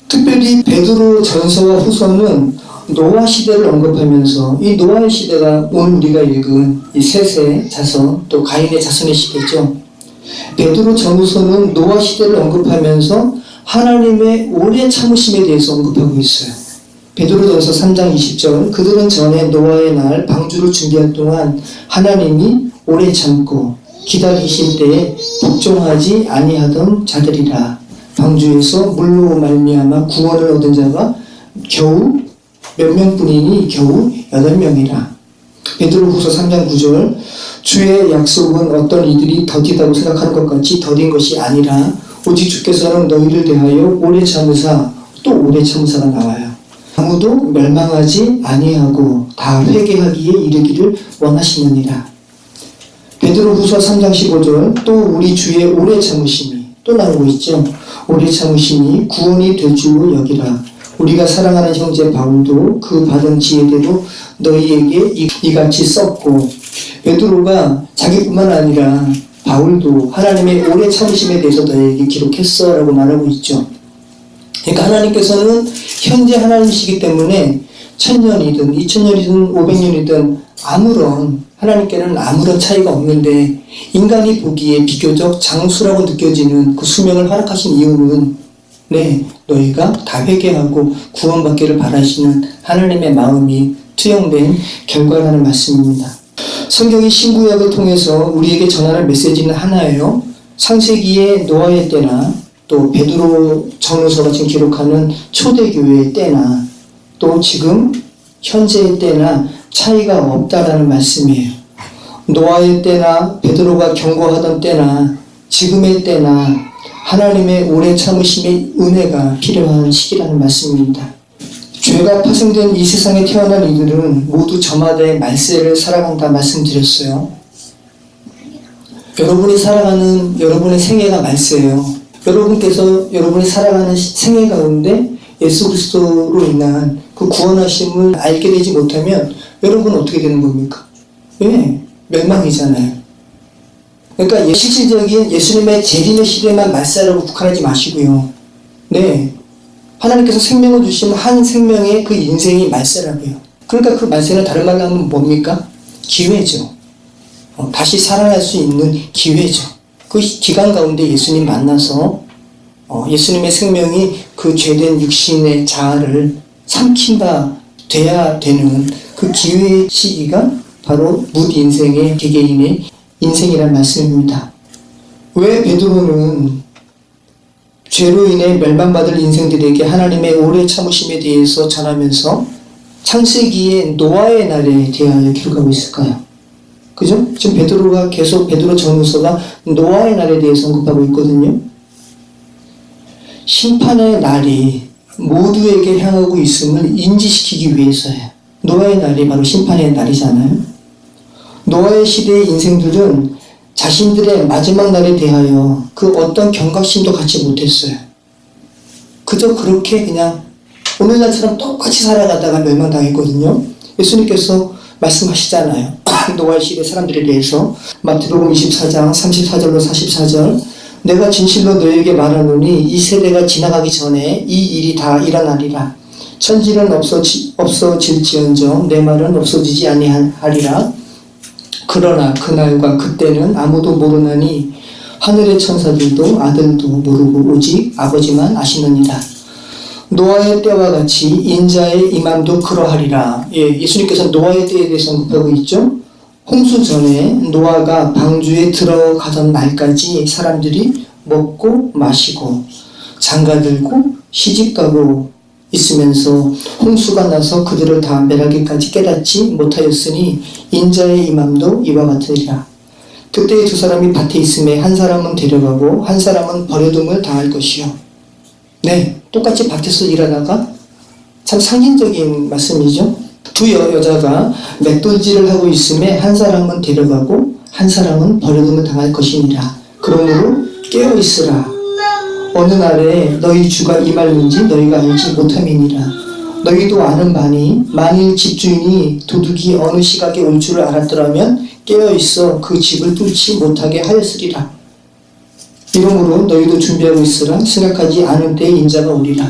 특별히 베드로 전서와 후서는 노아 시대를 언급하면서 이 노아의 시대가 오늘 우리가 읽은 이 셋의 자손 또 가인의 자손의 시대죠. 베드로 전후서는 노아 시대를 언급하면서 하나님의 오래 참으심에 대해서 언급하고 있어요. 베드로전서 3장 20절 그들은 전에 노아의 날 방주를 준비할 동안 하나님이 오래 참고 기다리신 때에 복종하지 아니하던 자들이라. 방주에서 물로 말미암아 구원을 얻은 자가 겨우 몇 명뿐이니 겨우 8명이라. 베드로후서 3장 9절 주의 약속은 어떤 이들이 더디다고 생각하는 것 같이 더딘 것이 아니라 오직 주께서는 너희를 대하여 오래 참으사 또 오래 참으사가 나와요. 아무도 멸망하지 아니하고 다 회개하기에 이르기를 원하시느니라. 베드로후서 3장 15절 또 우리 주의 오래 참으심이 또 나오고 있죠. 오래 참으심이 구원이 될 줄로 여기라. 우리가 사랑하는 형제 바울도 그 받은 지혜대로 너희에게 이같이 썼고, 베드로가 자기뿐만 아니라 바울도 하나님의 오래 참으심에 대해서 너희에게 기록했어 라고 말하고 있죠. 그러니까 하나님께서는 현재 하나님이시기 때문에 1000년이든 2000년이든 500년이든 하나님께는 아무런 차이가 없는데 인간이 보기에 비교적 장수라고 느껴지는 그 수명을 허락하신 이유는 너희가 다 회개하고 구원받기를 바라시는 하나님의 마음이 투영된 결과라는 말씀입니다. 성경이 신구약을 통해서 우리에게 전하는 메시지는 하나예요. 창세기의 노아의 때나 또 베드로 전후서가 지금 기록하는 초대교회의 때나 또 지금 현재의 때나 차이가 없다라는 말씀이에요. 노아의 때나 베드로가 경고하던 때나 지금의 때나 하나님의 오래 참으심의 은혜가 필요한 시기라는 말씀입니다. 죄가 파생된 이 세상에 태어난 이들은 모두 저마다의 말세를 살아간다 말씀드렸어요. 여러분이 살아가는 여러분의 생애가 말세예요. 여러분께서 여러분이 살아가는 생애 가운데 예수 그리스도로 인한 그 구원하심을 알게 되지 못하면 여러분은 어떻게 되는 겁니까? 멸망이잖아요. 그러니까 실질적인 예수님의 재림의 시대만 말세라고 국한하지 마시고요. 하나님께서 생명을 주시면 한 생명의 그 인생이 말세라고요. 그러니까 그 말세는 다른 말로 하면 뭡니까? 기회죠. 다시 살아날 수 있는 기회죠. 그 기간 가운데 예수님 만나서 예수님의 생명이 그 죄된 육신의 자아를 삼킨 바 돼야 되는 그 기회의 시기가 바로 뭇 인생의 개개인의 인생이란 말씀입니다. 왜 베드로는 죄로 인해 멸망받을 인생들에게 하나님의 오래 참으심에 대해서 전하면서 창세기의 노아의 날에 대하여 기록하고 있을까요? 그죠? 지금 베드로가 계속 베드로 전후서가 노아의 날에 대해서 언급하고 있거든요. 심판의 날이 모두에게 향하고 있음을 인지시키기 위해서예요. 노아의 날이 바로 심판의 날이잖아요. 노아의 시대의 인생들은 자신들의 마지막 날에 대하여 그 어떤 경각심도 갖지 못했어요. 그저 그렇게 그냥 오늘날처럼 똑같이 살아가다가 멸망당했거든요. 예수님께서 말씀하시잖아요. 노아의 시대 사람들에 대해서 마태복음 24장 34절로 44절 내가 진실로 너희에게 말하노니 이 세대가 지나가기 전에 이 일이 다 일어나리라. 천지는 없어질지언정 내 말은 없어지지 아니하리라. 그러나 그날과 그때는 아무도 모르나니 하늘의 천사들도 아들도 모르고 오직 아버지만 아시느니라. 노아의 때와 같이 인자의 임함도 그러하리라. 예수님께서 노아의 때에 대해서 언급하고 있죠. 홍수 전에 노아가 방주에 들어가던 날까지 사람들이 먹고 마시고 장가들고 시집가고 있으면서 홍수가 나서 그들을 다 멸하기까지 깨닫지 못하였으니 인자의 임함도 이와 같으리라. 그때 두 사람이 밭에 있음에 한 사람은 데려가고 한 사람은 버려둠을 당할 것이요. 똑같이 밭에서 일하다가 참 상징적인 말씀이죠. 두 여자가 맷돌질을 하고 있음에 한 사람은 데려가고 한 사람은 버려둠을 당할 것이니라. 그러므로 깨어있으라. 어느 날에 너희 주가 임할는지 너희가 알지 못함이니라. 너희도 아는 바니 만일 집주인이 도둑이 어느 시각에 올 줄을 알았더라면 깨어있어 그 집을 뚫지 못하게 하였으리라. 이러므로 너희도 준비하고 있으라. 생각하지 않은 때에 인자가 오리라.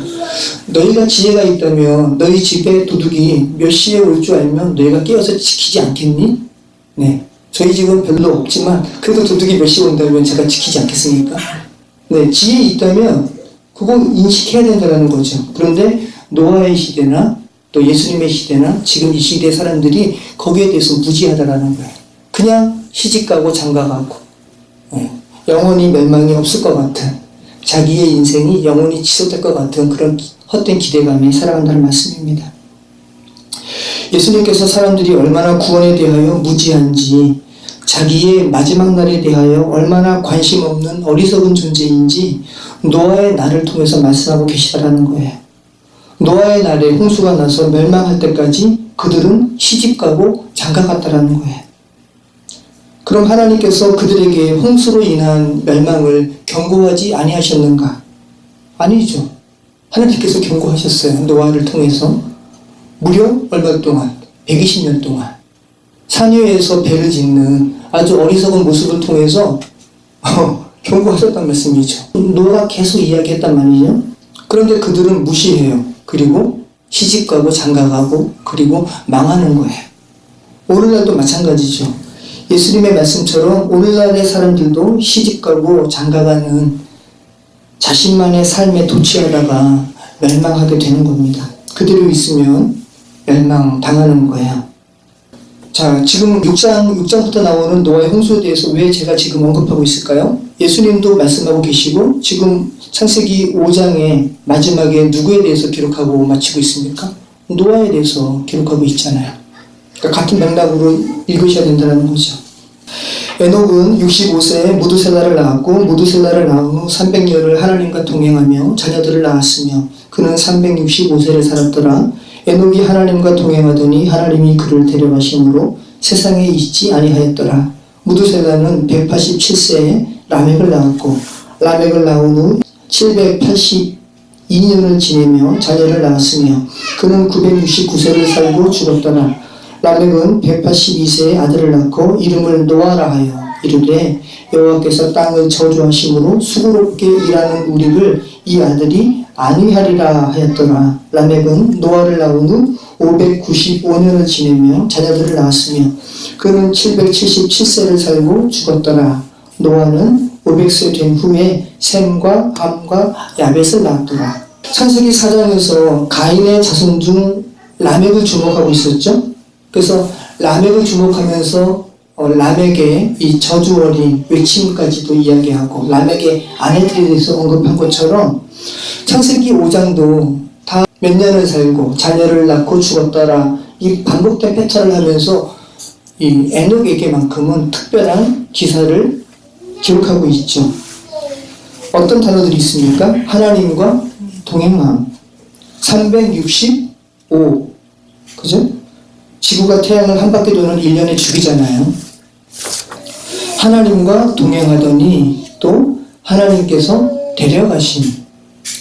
너희가 지혜가 있다면 너희 집에 도둑이 몇 시에 올 줄 알면 너희가 깨어서 지키지 않겠니? 저희 집은 별로 없지만 그래도 도둑이 몇 시에 온다면 제가 지키지 않겠습니까? 지혜 있다면 그건 인식해야 된다는 거죠. 그런데 노아의 시대나 또 예수님의 시대나 지금 이 시대의 사람들이 거기에 대해서 무지하다라는 거예요. 그냥 시집가고 장가가고 영원히 멸망이 없을 것 같은, 자기의 인생이 영원히 지속될 것 같은 그런 헛된 기대감에 살아간다는 말씀입니다. 예수님께서 사람들이 얼마나 구원에 대하여 무지한지, 자기의 마지막 날에 대하여 얼마나 관심 없는 어리석은 존재인지 노아의 날을 통해서 말씀하고 계시다라는 거예요. 노아의 날에 홍수가 나서 멸망할 때까지 그들은 시집가고 장가갔다라는 거예요. 그럼 하나님께서 그들에게 홍수로 인한 멸망을 경고하지 아니하셨는가? 아니죠. 하나님께서 경고하셨어요. 노아를 통해서. 무려 얼마 동안? 120년 동안. 산 위에서 배를 짓는 아주 어리석은 모습을 통해서 경고하셨단 말씀이죠. 노아가 계속 이야기했단 말이죠. 그런데 그들은 무시해요. 그리고 시집가고 장가가고 그리고 망하는 거예요. 오늘날도 마찬가지죠. 예수님의 말씀처럼 오늘날의 사람들도 시집가고 장가가는 자신만의 삶에 도취하다가 멸망하게 되는 겁니다. 그대로 있으면 멸망당하는 거예요. 자, 지금 6장부터 나오는 노아의 홍수에 대해서 왜 제가 지금 언급하고 있을까요? 예수님도 말씀하고 계시고 지금 창세기 5장의 마지막에 누구에 대해서 기록하고 마치고 있습니까? 노아에 대해서 기록하고 있잖아요. 그러니까 같은 맥락으로 읽으셔야 된다는 거죠. 에녹은 65세에 무두셀라를 낳았고 무두셀라를 낳은 후 300년을 하나님과 동행하며 자녀들을 낳았으며 그는 365세를 살았더라. 에녹이 하나님과 동행하더니 하나님이 그를 데려가심으로 세상에 있지 아니하였더라. 무두셀라는 187세에 라멕을 낳았고 라멕을 낳은 후 782년을 지내며 자녀를 낳았으며 그는 969세를 살고 죽었더라. 라멕은 182세에 아들을 낳고 이름을 노아라 하여 이르되 여호와께서 땅을 저주하심으로 수고롭게 일하는 우리를 이 아들이 안위하리라 하였더라. 라멕은 노아를 낳은 후 595년을 지내며 자녀들을 낳았으며 그는 777세를 살고 죽었더라. 노아는 500세 된 후에 셈과 함과 야벳을 낳았더라. 창세기 4장에서 가인의 자손 중 라멕을 주목하고 있었죠. 그래서 라멕을 주목하면서 라멕의 이 저주 어린 외침까지도 이야기하고 라멕의 아내들에 대해서 언급한 것처럼 창세기 5장도 다 몇 년을 살고 자녀를 낳고 죽었더라. 이 반복된 패턴을 하면서 이 에녹에게만큼은 특별한 기사를 기록하고 있죠. 어떤 단어들이 있습니까? 하나님과 동행함. 365. 그죠? 지구가 태양을 한 바퀴 도는 1년의 주기잖아요. 하나님과 동행하더니 또 하나님께서 데려가심,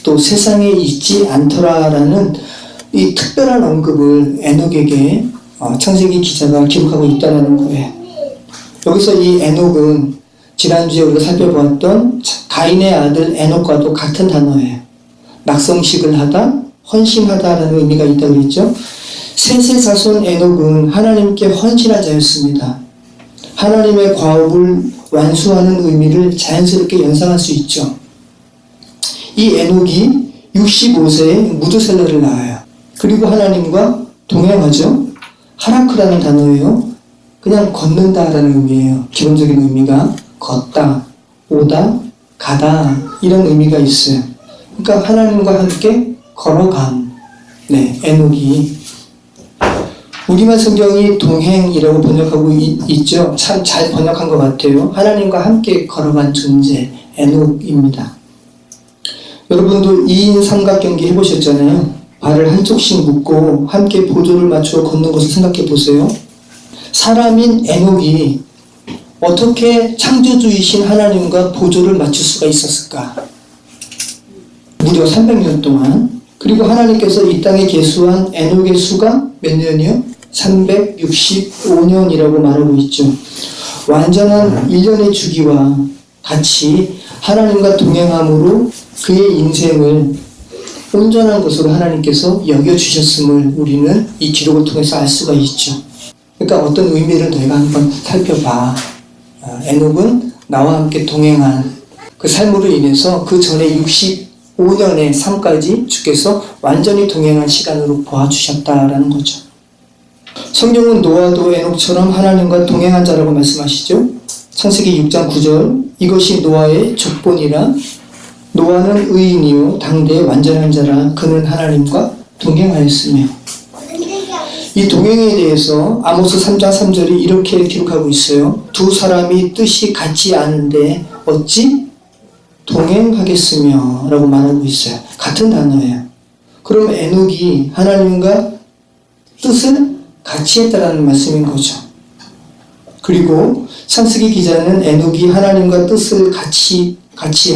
또 세상에 있지 않더라라는 이 특별한 언급을 에녹에게 창세기 기자가 기록하고 있다는 거예요. 여기서 이 에녹은 지난주에 우리가 살펴보았던 가인의 아들 에녹과도 같은 단어예요. 낙성식을 하다, 헌신하다라는 의미가 있다고 했죠. 셋의 자손 에녹은 하나님께 헌신한 자였습니다. 하나님의 과업을 완수하는 의미를 자연스럽게 연상할 수 있죠. 이 에녹이 65세에 무두셀라를 낳아요. 그리고 하나님과 동행하죠. 하라크라는 단어예요. 그냥 걷는다라는 의미예요. 기본적인 의미가 걷다, 오다, 가다 이런 의미가 있어요. 그러니까 하나님과 함께 걸어감. 네, 에녹이 우리말 성경이 동행이라고 번역하고 있죠. 참 잘 번역한 것 같아요. 하나님과 함께 걸어간 존재 에녹입니다. 여러분도 2인 삼각경기 해보셨잖아요. 발을 한쪽씩 묶고 함께 보조를 맞추어 걷는 것을 생각해 보세요. 사람인 에녹이 어떻게 창조주이신 하나님과 보조를 맞출 수가 있었을까? 무려 300년 동안. 그리고 하나님께서 이 땅에 계수한 에녹의 수가 몇 년이요? 365년이라고 말하고 있죠. 완전한 1년의 주기와 같이 하나님과 동행함으로 그의 인생을 온전한 것으로 하나님께서 여겨주셨음을 우리는 이 기록을 통해서 알 수가 있죠. 그러니까 어떤 의미를 너희가 한번 살펴봐. 에녹은 나와 함께 동행한 그 삶으로 인해서 그 전에 5년의 삶까지 주께서 완전히 동행한 시간으로 보아주셨다라는 거죠. 성경은 노아도 에녹처럼 하나님과 동행한 자라고 말씀하시죠. 창세기 6장 9절 이것이 노아의 족본이라 노아는 의인이요 당대의 완전한 자라 그는 하나님과 동행하였으며 이 동행에 대해서 아모스 3장 3절이 이렇게 기록하고 있어요. 두 사람이 뜻이 같지 않은데 어찌 동행하겠으며 라고 말하고 있어요. 같은 단어예요. 그럼 에녹이 하나님과 뜻을 같이 했다라는 말씀인 거죠. 그리고 창세기 기자는 에녹이 하나님과 뜻을 같이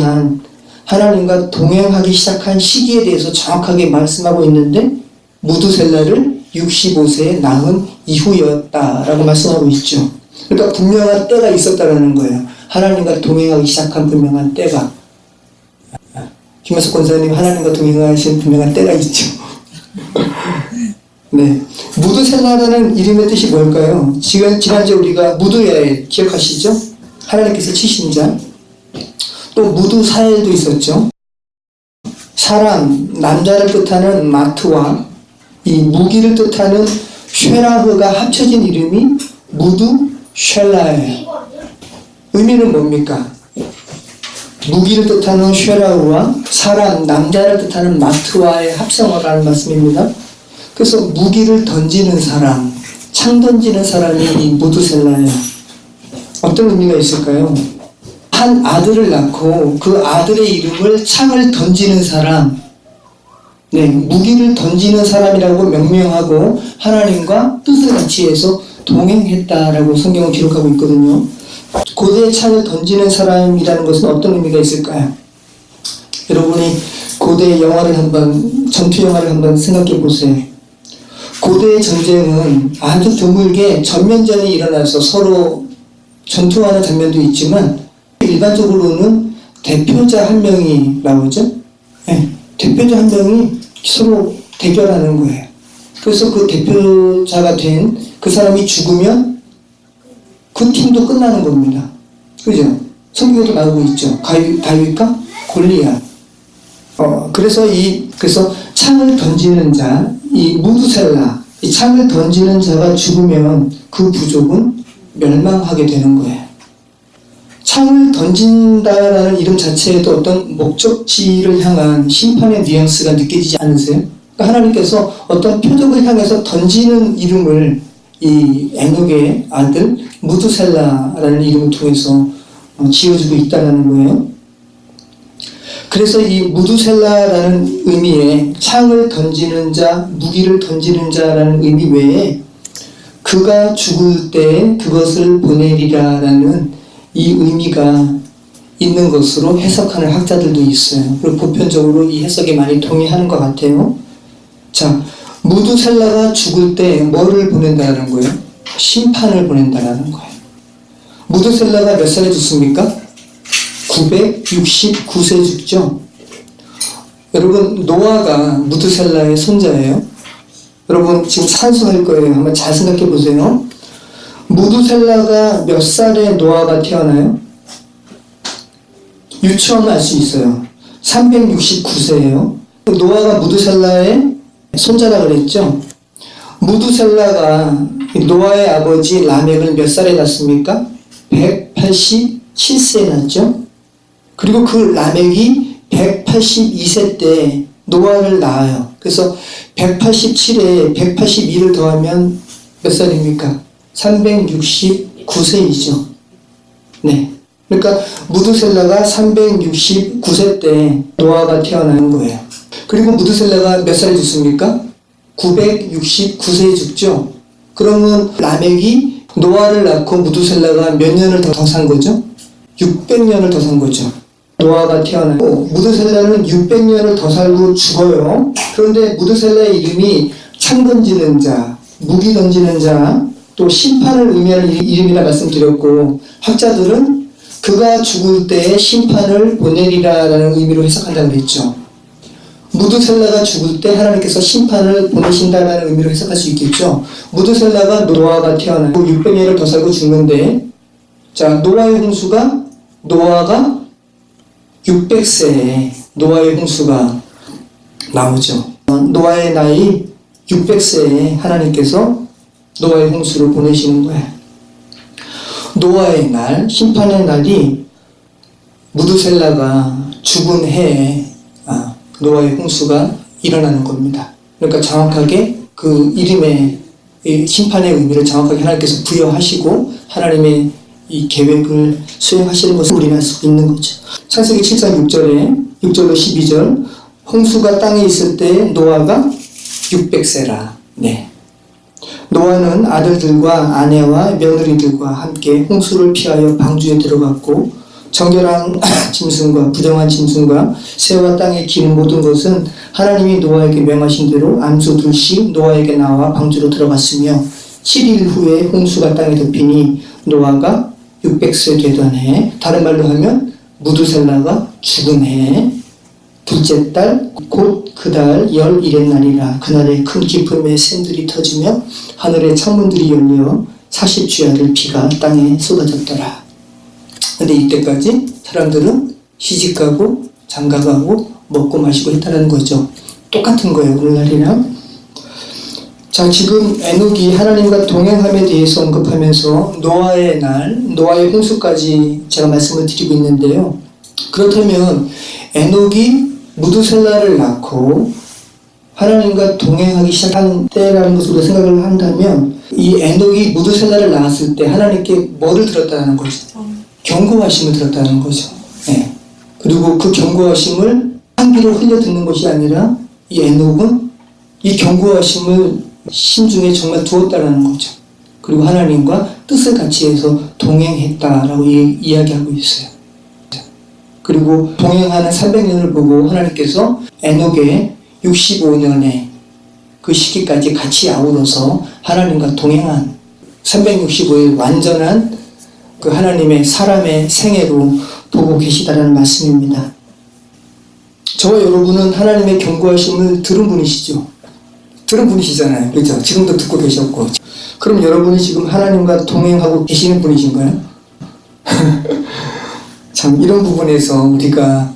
한 하나님과 동행하기 시작한 시기에 대해서 정확하게 말씀하고 있는데 무두셀라를 65세에 낳은 이후였다라고 말씀하고 있죠. 그러니까 분명한 때가 있었다라는 거예요. 하나님과 동행하기 시작한 분명한 때가. 김현석 권사님 하나님과 동행하신 분명한 때가 있죠. 네, 무두셀라라는 이름의 뜻이 뭘까요? 지난주에 우리가 무두야엘 기억하시죠? 하나님께서 치신 자. 또 무두사엘도 있었죠. 사람, 남자를 뜻하는 마트와 이 무기를 뜻하는 쉐라흐가 합쳐진 이름이 무두쉘라예요. 의미는 뭡니까? 무기를 뜻하는 쉐라흐와 사람, 남자를 뜻하는 마트와의 합성어라는 말씀입니다. 그래서 무기를 던지는 사람, 창 던지는 사람이 이 무두셀라예요. 어떤 의미가 있을까요? 한 아들을 낳고 그 아들의 이름을 창을 던지는 사람, 네, 무기를 던지는 사람이라고 명명하고 하나님과 뜻을 같이 해서 동행했다라고 성경은 기록하고 있거든요. 고대의 창을 던지는 사람이라는 것은 어떤 의미가 있을까요? 여러분이 고대 영화를 전투 영화를 한번 생각해 보세요. 고대의 전쟁은 아주 드물게 전면전이 일어나서 서로 전투하는 장면도 있지만 일반적으로는 대표자 한 명이 나오죠. 네, 대표자 한 명이 서로 대결하는 거예요. 그래서 그 대표자가 된 그 사람이 죽으면 그 팀도 끝나는 겁니다. 그죠? 성경에도 나오고 있죠. 다윗과 골리앗. 그래서 창을 던지는 자, 이 무두셀라, 이 창을 던지는 자가 죽으면 그 부족은 멸망하게 되는 거예요. 창을 던진다라는 이름 자체에도 어떤 목적지를 향한 심판의 뉘앙스가 느껴지지 않으세요? 그러니까 하나님께서 어떤 표적을 향해서 던지는 이름을 이 에녹의 아들 무두셀라라는 이름을 통해서 지어주고 있다는 거예요. 그래서 이 무두셀라라는 의미의 창을 던지는 자, 무기를 던지는 자라는 의미 외에 그가 죽을 때 그것을 보내리라라는 이 의미가 있는 것으로 해석하는 학자들도 있어요. 그리고 보편적으로 이 해석에 많이 동의하는 것 같아요. 자, 무두셀라가 죽을 때 뭐를 보낸다는 거예요? 심판을 보낸다는 거예요. 무두셀라가 몇 살에 죽습니까? 969세 죽죠. 여러분, 노아가 무두셀라의 손자예요. 여러분 지금 산수할 거예요. 한번 잘 생각해 보세요. 무두셀라가 몇 살에 노아가 태어나요? 유추하면 알 수 있어요. 369세예요. 노아가 무두셀라의 손자라 그랬죠. 무두셀라가 노아의 아버지 라멕을 몇 살에 낳습니까? 187세에 낳죠. 그리고 그 라멕이 182세 때 노아를 낳아요. 그래서 187에 182를 더하면 몇 살입니까? 369세이죠. 네. 그러니까 무두셀라가 369세 때 노아가 태어난 거예요. 그리고 무두셀라가 몇 살에 죽습니까? 969세에 죽죠. 그러면 라멕이 노아를 낳고 무두셀라가 몇 년을 더 산 거죠? 600년을 더 산 거죠. 노아가 태어나고 무두셀라는 600년을 더 살고 죽어요. 그런데 무두셀라의 이름이 창 던지는 자, 무기 던지는 자, 또 심판을 의미하는 이름이라 말씀드렸고, 학자들은 그가 죽을 때에 심판을 보내리라라는 의미로 해석한다고 했죠. 무두셀라가 죽을 때 하나님께서 심판을 보내신다는 의미로 해석할 수 있겠죠. 무두셀라가 노아가 태어나고 600년을 더 살고 죽는데, 자, 노아의 홍수가 노아가 600세에 노아의 홍수가 나오죠. 노아의 나이 600세에 하나님께서 노아의 홍수를 보내시는 거예요. 노아의 날, 심판의 날이 무드셀라가 죽은 해에 노아의 홍수가 일어나는 겁니다. 그러니까 정확하게 그 이름의 심판의 의미를 정확하게 하나님께서 부여하시고 하나님의 이 계획을 수행하시는 것을 우리는 알 수 있는 거죠. 창세기 7장 6절로 12절 홍수가 땅에 있을 때 노아가 600세라. 네. 노아는 아들들과 아내와 며느리들과 함께 홍수를 피하여 방주에 들어갔고 정결한 짐승과 부정한 짐승과 새와 땅에 기는 모든 것은 하나님이 노아에게 명하신 대로 암소 둘씩 노아에게 나와 방주로 들어갔으며 7일 후에 홍수가 땅에 덮이니 노아가 600세 되던 해, 다른 말로 하면 무드셀라가 죽은 해 둘째 달 곧 그 달 11의 날이라. 그날에 큰 기쁨의 샘들이 터지며 하늘의 창문들이 열려 40주야를 비가 땅에 쏟아졌더라. 근데 이때까지 사람들은 시집가고 장가가고 먹고 마시고 했다는 거죠. 똑같은 거예요, 오늘날이랑. 자, 지금 에녹이 하나님과 동행함에 대해서 언급하면서 노아의 날, 노아의 홍수까지 제가 말씀을 드리고 있는데요. 그렇다면 에녹이 무드셀라를 낳고 하나님과 동행하기 시작한 때라는 것으로 생각을 한다면 이 에녹이 무드셀라를 낳았을 때 하나님께 뭐를 들었다는 거죠? 경고하심을 들었다는 거죠. 네. 그리고 그 경고하심을 한 귀로 흘려 듣는 것이 아니라 이 에녹은 이 경고하심을 심중에 정말 두었다는 거죠. 그리고 하나님과 뜻을 같이 해서 동행했다라고 이야기하고 있어요. 그리고 동행하는 300년을 보고 하나님께서 에녹의 65년의 그 시기까지 같이 아우러서 하나님과 동행한 365일 완전한 그 하나님의 사람의 생애로 보고 계시다라는 말씀입니다. 저와 여러분은 하나님의 경고하심을 들은 분이시죠. 들은 분이시잖아요. 그렇죠? 지금도 듣고 계셨고. 그럼 여러분이 지금 하나님과 동행하고 계시는 분이신가요? 참 이런 부분에서 우리가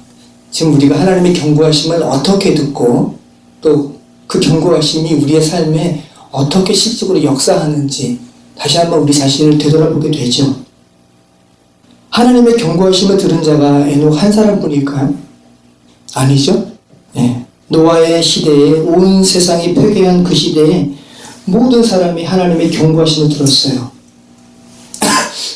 하나님의 경고하심을 어떻게 듣고 또 그 경고하심이 우리의 삶에 어떻게 실질적으로 역사하는지 다시 한번 우리 자신을 되돌아보게 되죠. 하나님의 경고하심을 들은 자가 에녹 한 사람뿐일까요? 아니죠. 네. 노아의 시대에 온 세상이 폐괴한 그 시대에 모든 사람이 하나님의 경고하심을 들었어요.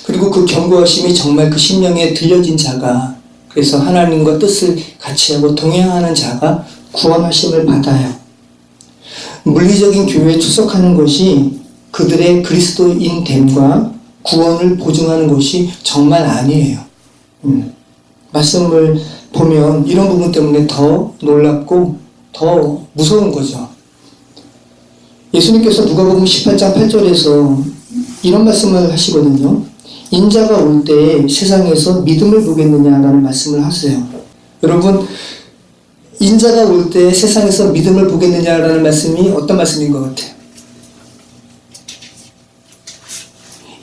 그리고 그 경고하심이 정말 그 심령에 들려진 자가, 그래서 하나님과 뜻을 같이 하고 동행하는 자가 구원하심을 받아요. 물리적인 교회에 출석하는 것이 그들의 그리스도인됨과 구원을 보증하는 것이 정말 아니에요. 말씀을 보면 이런 부분 때문에 더 놀랍고 더 무서운 거죠. 예수님께서 누가복음 18장 8절에서 이런 말씀을 하시거든요. 인자가 올 때 세상에서 믿음을 보겠느냐라는 말씀을 하세요. 여러분, 인자가 올 때 세상에서 믿음을 보겠느냐라는 말씀이 어떤 말씀인 것 같아요?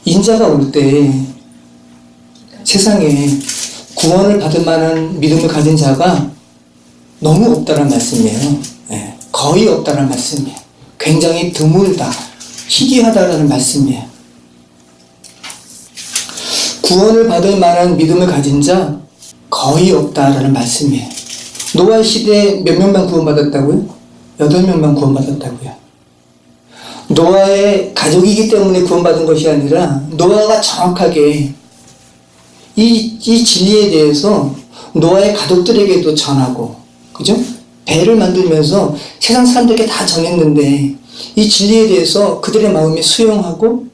인자가 올 때 세상에 구원을 받을 만한 믿음을 가진 자가 너무 없다는 말씀이에요. 네, 거의 없다는 말씀이에요. 굉장히 드물다, 희귀하다라는 말씀이에요. 구원을 받을 만한 믿음을 가진 자 거의 없다라는 말씀이에요. 노아의 시대에 몇 명만 구원받았다고요? 8명만 구원받았다고요. 노아의 가족이기 때문에 구원받은 것이 아니라 노아가 정확하게 이 진리에 대해서 노아의 가족들에게도 전하고, 그죠? 배를 만들면서 세상 사람들에게 다 전했는데 이 진리에 대해서 그들의 마음에 수용하고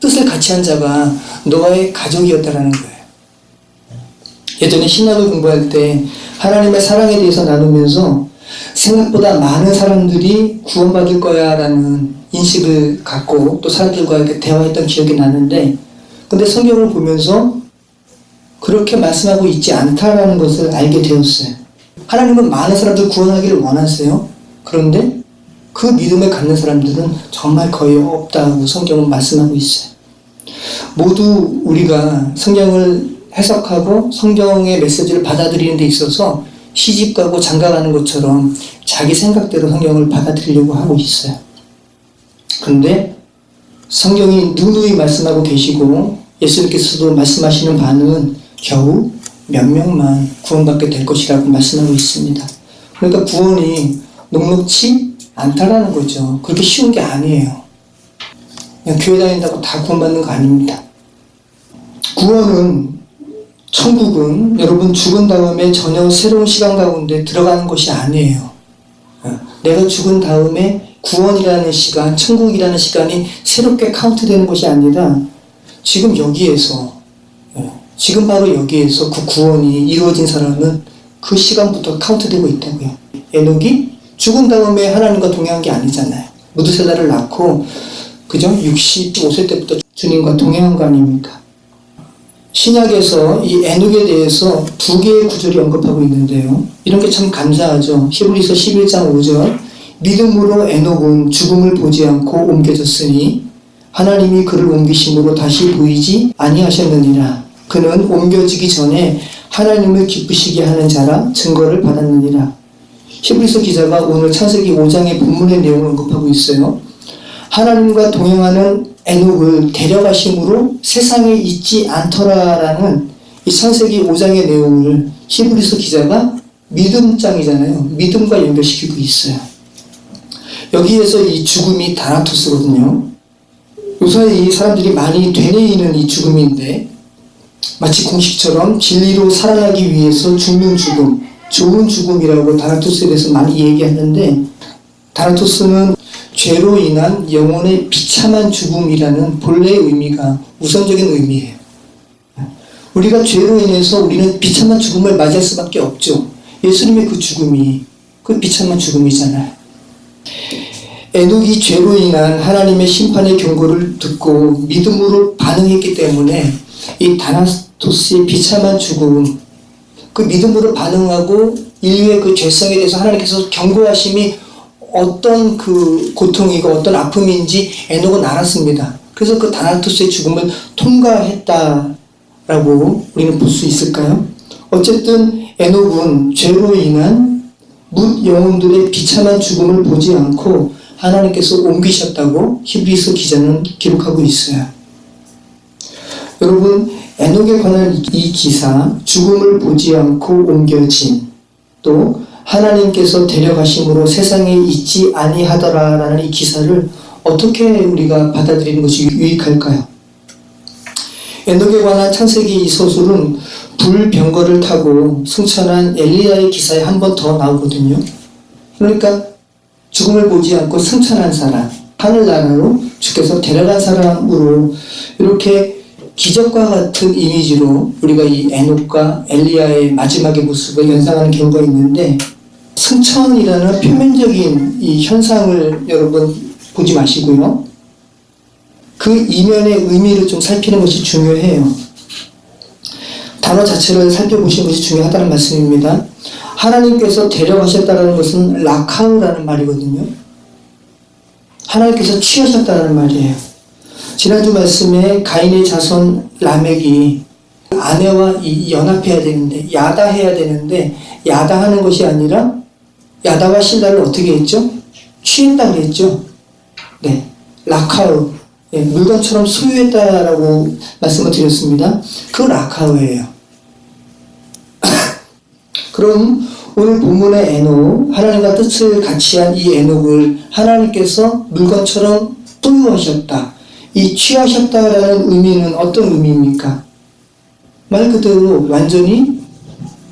뜻을 같이 한 자가 노아의 가족이었다라는 거예요. 예전에 신학을 공부할 때 하나님의 사랑에 대해서 나누면서 생각보다 많은 사람들이 구원받을 거야 라는 인식을 갖고 또 사람들과 이렇게 대화했던 기억이 나는데, 근데 성경을 보면서 그렇게 말씀하고 있지 않다라는 것을 알게 되었어요. 하나님은 많은 사람들 구원하기를 원하세요. 그런데 그 믿음을 갖는 사람들은 정말 거의 없다고 성경은 말씀하고 있어요. 모두 우리가 성경을 해석하고 성경의 메시지를 받아들이는 데 있어서 시집가고 장가가는 것처럼 자기 생각대로 성경을 받아들이려고 하고 있어요. 그런데 성경이 누누이 말씀하고 계시고 예수님께서도 말씀하시는 바는 겨우 몇 명만 구원받게 될 것이라고 말씀하고 있습니다. 그러니까 구원이 녹록치 않다라는 거죠. 그렇게 쉬운 게 아니에요. 그냥 교회 다닌다고 다 구원받는 거 아닙니다. 구원은, 천국은 여러분 죽은 다음에 전혀 새로운 시간 가운데 들어가는 것이 아니에요. 내가 죽은 다음에 구원이라는 시간, 천국이라는 시간이 새롭게 카운트되는 것이 아니라 지금 여기에서, 지금 바로 여기에서 그 구원이 이루어진 사람은 그 시간부터 카운트되고 있다고요. 에녹이 죽은 다음에 하나님과 동행한 게 아니잖아요. 무드셀라를 낳고 그죠? 65세 때부터 주님과 동행한 거 아닙니까? 신약에서 이 에녹에 대해서 두 개의 구절이 언급하고 있는데요. 이런 게 참 감사하죠. 히브리서 11장 5절 믿음으로 에녹은 죽음을 보지 않고 옮겨졌으니 하나님이 그를 옮기심으로 다시 보이지 아니하셨느니라. 그는 옮겨지기 전에 하나님을 기쁘시게 하는 자라 증거를 받았느니라. 히브리서 기자가 오늘 창세기 5장의 본문의 내용을 언급하고 있어요. 하나님과 동행하는 에녹을 데려가심으로 세상에 있지 않더라라는 이 창세기 5장의 내용을 히브리서 기자가 믿음장이잖아요. 믿음과 연결시키고 있어요. 여기에서 이 죽음이 다나토스거든요. 요새 이 사람들이 많이 되뇌이는 이 죽음인데 마치 공식처럼 진리로 살아나기 위해서 죽는 죽음, 좋은 죽음이라고 다나토스에 대해서 많이 얘기하는데 다나토스는 죄로 인한 영혼의 비참한 죽음이라는 본래의 의미가 우선적인 의미예요. 우리가 죄로 인해서 우리는 비참한 죽음을 맞이할 수밖에 없죠. 예수님의 그 죽음이 그 비참한 죽음이잖아요. 에녹이 죄로 인한 하나님의 심판의 경고를 듣고 믿음으로 반응했기 때문에 이 다나토스의 비참한 죽음, 그 믿음으로 반응하고 인류의 그 죄성에 대해서 하나님께서 경고하심이 어떤 그 고통이고 어떤 아픔인지 에녹은 알았습니다. 그래서 그 다나토스의 죽음을 통과했다라고 우리는 볼 수 있을까요? 어쨌든 에녹은 죄로 인한 뭇 영혼들의 비참한 죽음을 보지 않고 하나님께서 옮기셨다고 히브리서 기자는 기록하고 있어요. 여러분, 에녹에 관한 이 기사, 죽음을 보지 않고 옮겨진, 또 하나님께서 데려가심으로 세상에 있지 아니하더라라는 이 기사를 어떻게 우리가 받아들이는 것이 유익할까요? 에녹에 관한 창세기 이 서술은 불병거를 타고 승천한 엘리야의 기사에 한 번 더 나오거든요. 그러니까 죽음을 보지 않고 승천한 사람, 하늘나라로 주께서 데려간 사람으로 이렇게 기적과 같은 이미지로 우리가 이 에녹과 엘리야의 마지막의 모습을 연상하는 경우가 있는데 승천이라는 표면적인 이 현상을 여러분 보지 마시고요. 그 이면의 의미를 좀 살피는 것이 중요해요. 단어 자체를 살펴보시는 것이 중요하다는 말씀입니다. 하나님께서 데려가셨다는 것은 라카우라는 말이거든요. 하나님께서 취하셨다는 말이에요. 지난주 말씀에 가인의 자손 라멕이 아내와 연합해야 되는데 야다해야 되는데 야다하는 것이 아니라 야다와 실라를 어떻게 했죠? 취했다고 했죠. 네, 라카우, 물건처럼 소유했다라고 말씀을 드렸습니다. 그 라카우예요. 그럼 오늘 본문의 에녹, 하나님과 뜻을 같이 한 이 에녹을 하나님께서 물건처럼 소유하셨다. 이 취하셨다라는 의미는 어떤 의미입니까? 말 그대로 완전히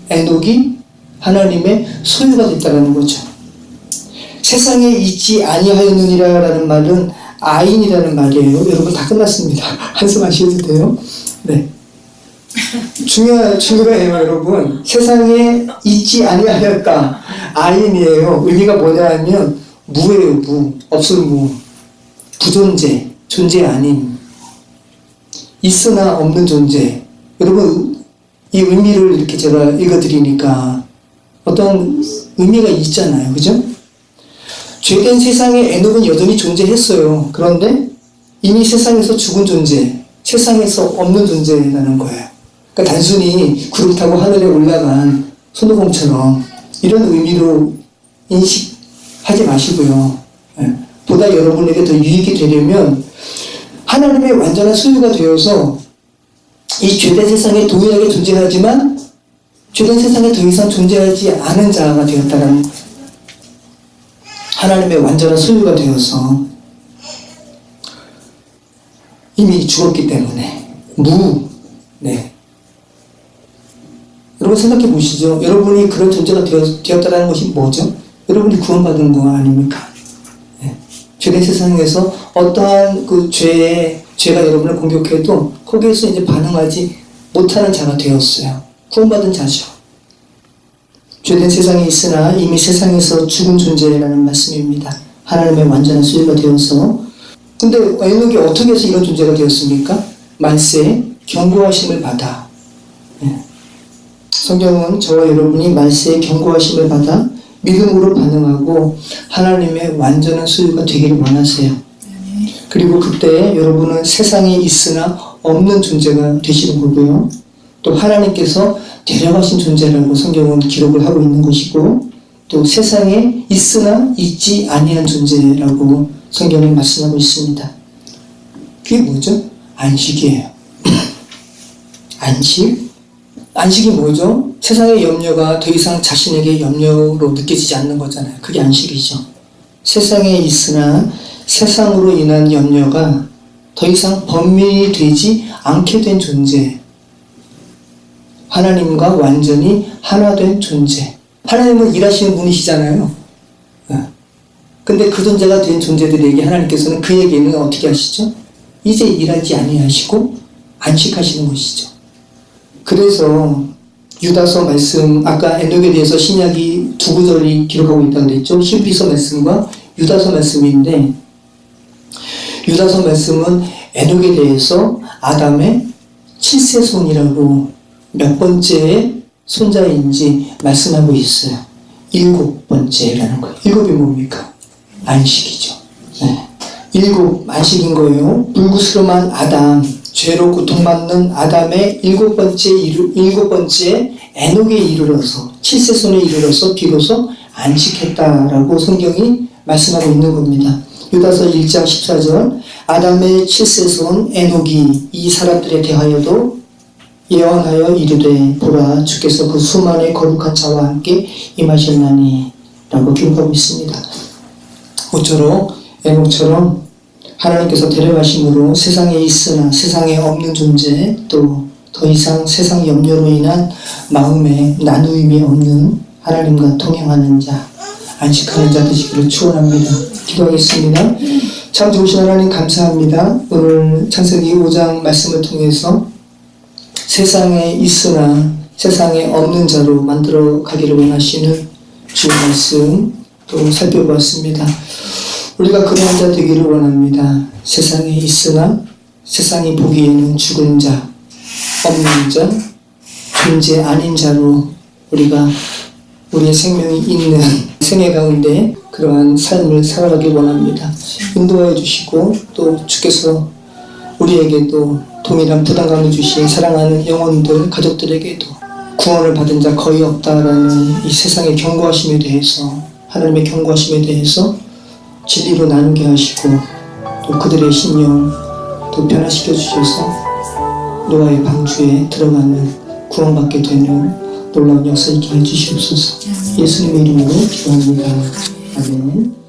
에녹이 하나님의 소유가 됐다는 거죠. 세상에 있지 아니하였느니라라는 말은 아인이라는 말이에요. 여러분 다 끝났습니다. 한숨 안 쉬어도 돼요. 네. 중요해요, 여러분. 세상에 있지 아니하였다. 아인이에요. 의미가 뭐냐 하면 무예요, 무. 없을 무. 부존재. 존재 아닌. 있으나 없는 존재. 여러분, 이 의미를 이렇게 제가 읽어드리니까 어떤 의미가 있잖아요. 그죠? 죄된 세상에 에녹은 여전히 존재했어요. 그런데 이미 세상에서 죽은 존재, 세상에서 없는 존재라는 거예요. 그러니까 단순히 구름 타고 하늘에 올라간 손오공처럼 이런 의미로 인식하지 마시고요. 보다 여러분에게 더 유익이 되려면 하나님의 완전한 소유가 되어서 이 죄된 세상에 동일하게 존재하지만 죄된 세상에 더 이상 존재하지 않은 자가 되었다는 거예요. 하나님의 완전한 소유가 되어서 이미 죽었기 때문에 여러분 생각해 보시죠. 여러분이 그런 존재가 되었다는 것이 뭐죠? 여러분이 구원받은 거 아닙니까? 죄된 세상에서 어떠한 그 죄가 여러분을 공격해도 거기에서 이제 반응하지 못하는 자가 되었어요. 구원받은 자죠. 죄된 세상에 있으나 이미 세상에서 죽은 존재라는 말씀입니다. 하나님의 완전한 소유가 되어서. 근데 에녹이 어떻게 해서 이런 존재가 되었습니까? 말세에 경고하심을 받아. 성경은 저와 여러분이 말세에 경고하심을 받아 믿음으로 반응하고 하나님의 완전한 소유가 되기를 원하세요. 그리고 그때 여러분은 세상에 있으나 없는 존재가 되시는 거고요. 또 하나님께서 데려가신 존재라고 성경은 기록을 하고 있는 것이고, 또 세상에 있으나 있지 아니한 존재라고 성경은 말씀하고 있습니다. 그게 뭐죠? 안식이에요. 안식? 안식이 뭐죠? 세상의 염려가 더 이상 자신에게 염려로 느껴지지 않는 거잖아요. 그게 안식이죠. 세상에 있으나 세상으로 인한 염려가 더 이상 범민이 되지 않게 된 존재. 하나님과 완전히 하나 된 존재. 하나님은 일하시는 분이시잖아요. 근데 그 존재가 된 존재들에게 하나님께서는 그에게는 어떻게 하시죠? 이제 일하지 아니하시고 안식하시는 것이죠. 그래서 유다서 말씀, 아까 에녹에 대해서 신약이 두 구절이 기록하고 있다고 그랬죠. 히브리서 말씀과 유다서 말씀인데, 유다서 말씀은 에녹에 대해서 아담의 7세 손이라고 몇 번째의 손자인지 말씀하고 있어요. 7번째라는 거예요. 7이 뭡니까? 안식이죠. 7 안식인 거예요. 불구스름한 아담, 죄로 고통받는 아담의 7번째 에녹에 이르러서 7세 손에 이르러서 비로소 안식했다라고 성경이 말씀하고 있는 겁니다. 유다서 1장 14절, 아담의 7세 손 에녹이 이 사람들에 대하여도 예언하여 이르되 보라 주께서 그 수만의 거룩한 자와 함께 임하셨나니 라고 기록하고 있습니다. 모쪼록 에녹처럼 하나님께서 데려가심으로 세상에 있으나 세상에 없는 존재, 또 더 이상 세상 염려로 인한 마음에 나누임이 없는 하나님과 동행하는 자, 안식하는 자 되시기를 축원합니다. 기도하겠습니다. 참 좋으신 하나님 감사합니다. 오늘 창세기 5장 말씀을 통해서 세상에 있으나 세상에 없는 자로 만들어 가기를 원하시는 주의 말씀 또 살펴보았습니다. 우리가 그러한 자 되기를 원합니다. 세상에 있으나 세상이 보기에는 죽은 자, 없는 자, 존재 아닌 자로 우리가 우리의 생명이 있는 생애 가운데 그러한 삶을 살아가길 원합니다. 인도하여 주시고 또 주께서 우리에게도 동일한 부담감을 주신 사랑하는 영혼들, 가족들에게도 구원을 받은 자 거의 없다라는 이 세상의 경고하심에 대해서, 하나님의 경고하심에 대해서 진리로 나누게 하시고 또 그들의 신령 또 변화시켜 주셔서 노아의 방주에 들어가는 구원받게 되는 놀라운 역사 있게 해주시옵소서. 예수님의 이름으로 기도합니다. 아멘.